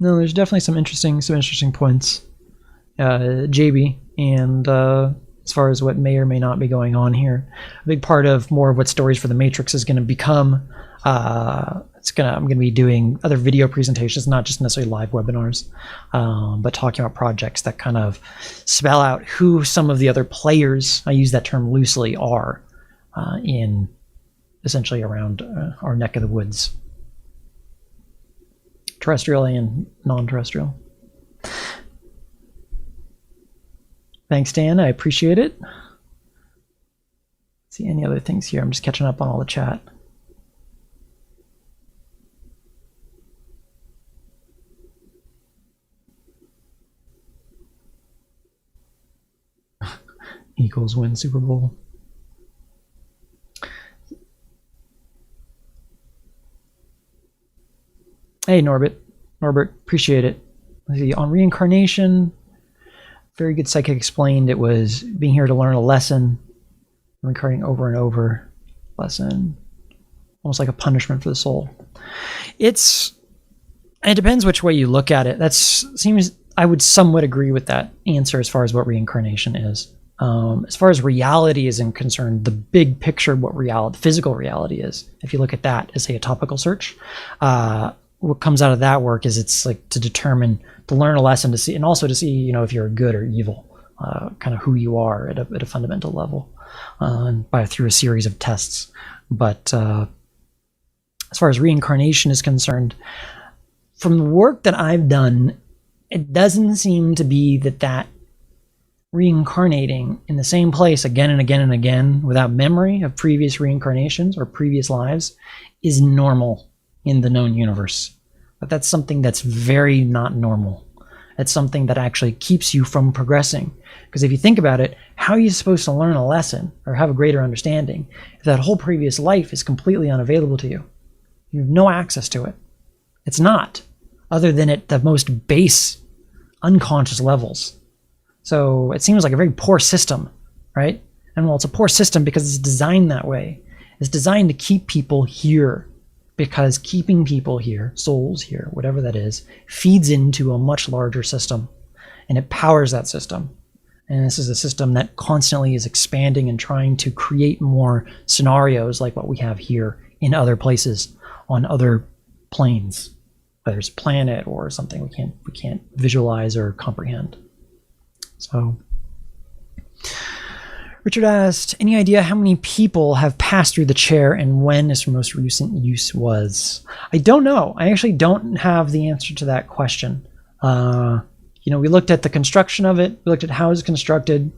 No, there's definitely some interesting points, JB, and as far as what may or may not be going on here, a big part of more of what Stories for the Matrix is going to become. I'm going to be doing other video presentations, not just necessarily live webinars, but talking about projects that kind of spell out who some of the other players, I use that term loosely, are in essentially around our neck of the woods. Terrestrial and non-terrestrial. Thanks, Dan. I appreciate it. Let's see any other things here. I'm just catching up on all the chat. Eagles win Super Bowl. Hey, Norbert, appreciate it. Let's see, on reincarnation, very good psychic explained it was being here to learn a lesson, reincarnating over and over, lesson, almost like a punishment for the soul. It depends which way you look at it. I would somewhat agree with that answer as far as what reincarnation is. As far as reality is concerned, the big picture of what physical reality is, if you look at that as, say, a topical search, what comes out of that work is it's like to learn a lesson, to see, and also to see, if you're good or evil, kind of who you are at a fundamental level, through a series of tests. But as far as reincarnation is concerned, from the work that I've done, it doesn't seem to be that reincarnating in the same place again and again and again without memory of previous reincarnations or previous lives is normal in the known universe. But that's something that's very not normal. It's something that actually keeps you from progressing. Because if you think about it, how are you supposed to learn a lesson or have a greater understanding if that whole previous life is completely unavailable to you? You have no access to it. It's not, other than at the most base unconscious levels. So it seems like a very poor system, right? And well, it's a poor system because it's designed that way. It's designed to keep people here, because keeping people here, souls here, whatever that is, feeds into a much larger system, and it powers that system. And this is a system that constantly is expanding and trying to create more scenarios like what we have here in other places, on other planes, whether it's a planet or something we can't visualize or comprehend. So Richard asked, any idea how many people have passed through the chair and when its most recent use was? I don't know. I actually don't have the answer to that question. We looked at the construction of it. We looked at how it was constructed,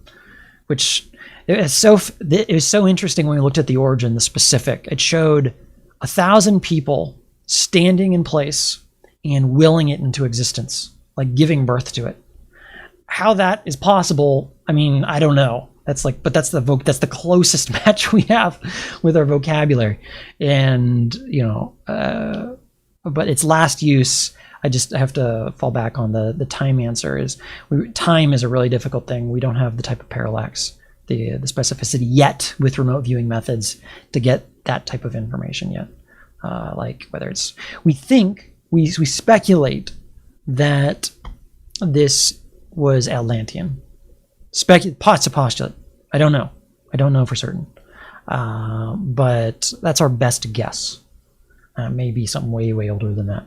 which it was so interesting when we looked at the origin, the specific. It showed 1,000 people standing in place and willing it into existence, like giving birth to it. How that is possible, I don't know. That's the closest match we have with our vocabulary, and but its last use, I have to fall back on the time answer. Time is a really difficult thing. We don't have the type of parallax, the specificity yet with remote viewing methods to get that type of information yet. Like whether it's, we speculate that this was Atlantean. Postulate. I don't know for certain. But that's our best guess. Maybe something way, way older than that.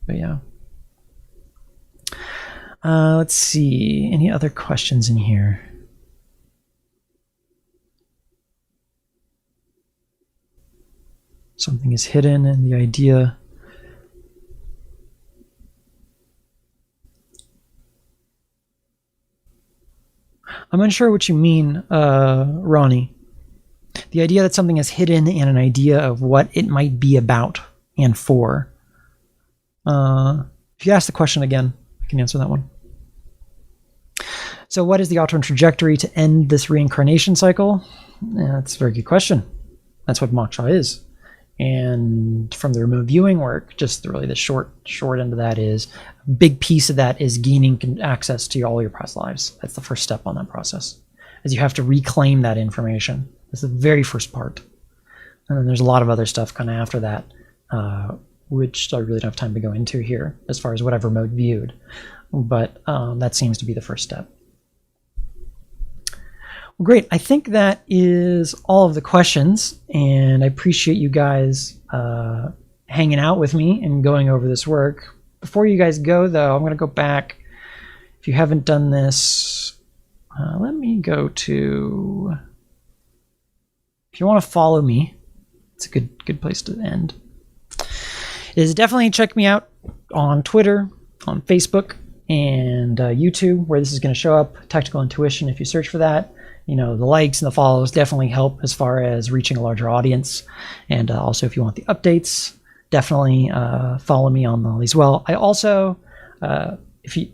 But yeah. Let's see. Any other questions in here? Something is hidden in the idea. I'm unsure what you mean, Ronnie. The idea that something is hidden and an idea of what it might be about and for. If you ask the question again, I can answer that one. So what is the alternate trajectory to end this reincarnation cycle? That's a very good question. That's what moksha is. And from the remote viewing work, just really the short end of that is, a big piece of that is gaining access to all your past lives. That's the first step on that process, is you have to reclaim that information. That's the very first part. And then there's a lot of other stuff kind of after that, which I really don't have time to go into here as far as what I've remote viewed. But that seems to be the first step. Well, great. I think that is all of the questions, and I appreciate you guys hanging out with me and going over this work. Before you guys go, though, I'm going to go back. If you haven't done this, let me go to... If you want to follow me, it's a good place to end. Is definitely check me out on Twitter, on Facebook, and YouTube, where this is going to show up. Tactical Intuition, if you search for that. The likes and the follows definitely help as far as reaching a larger audience. And also, if you want the updates, definitely follow me on these as well. I also, if you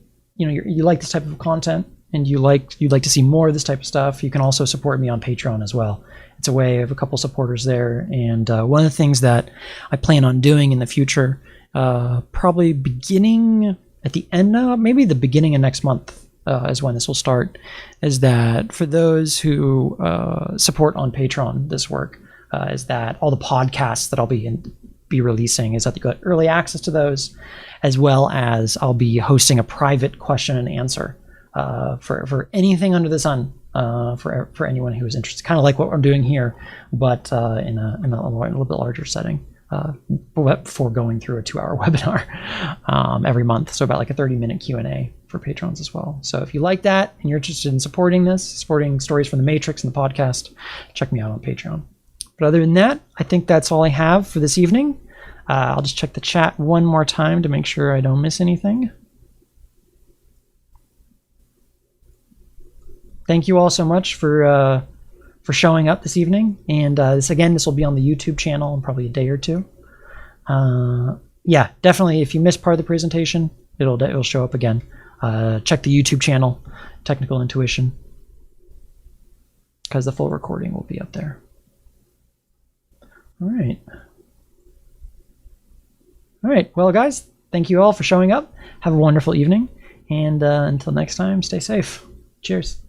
like this type of content, and you'd like to see more of this type of stuff, you can also support me on Patreon as well. It's a way. I have a couple supporters there, and one of the things that I plan on doing in the future, probably beginning at the end of, maybe the beginning of next month, is when this will start, is that for those who support on Patreon this work, is that all the podcasts that I'll be releasing is that you got early access to those, as well as I'll be hosting a private question and answer for anything under the sun, for anyone who is interested. Kind of like what I'm doing here, but in a little bit larger setting. Before going through a 2-hour webinar every month, so about like a 30-minute Q&A for patrons as well. So if you like that and you're interested in supporting Stories from the Matrix and the podcast, check me out on Patreon. But other than that, I think that's all I have for this evening. I'll just check the chat one more time to make sure I don't miss anything. Thank you all so much for showing up this evening, and this will be on the YouTube channel in probably a day or two. Yeah, definitely. If you missed part of the presentation, it'll show up again. Check the YouTube channel, Technical Intuition, because the full recording will be up there. All right. Well, guys, thank you all for showing up. Have a wonderful evening, and until next time, stay safe. Cheers.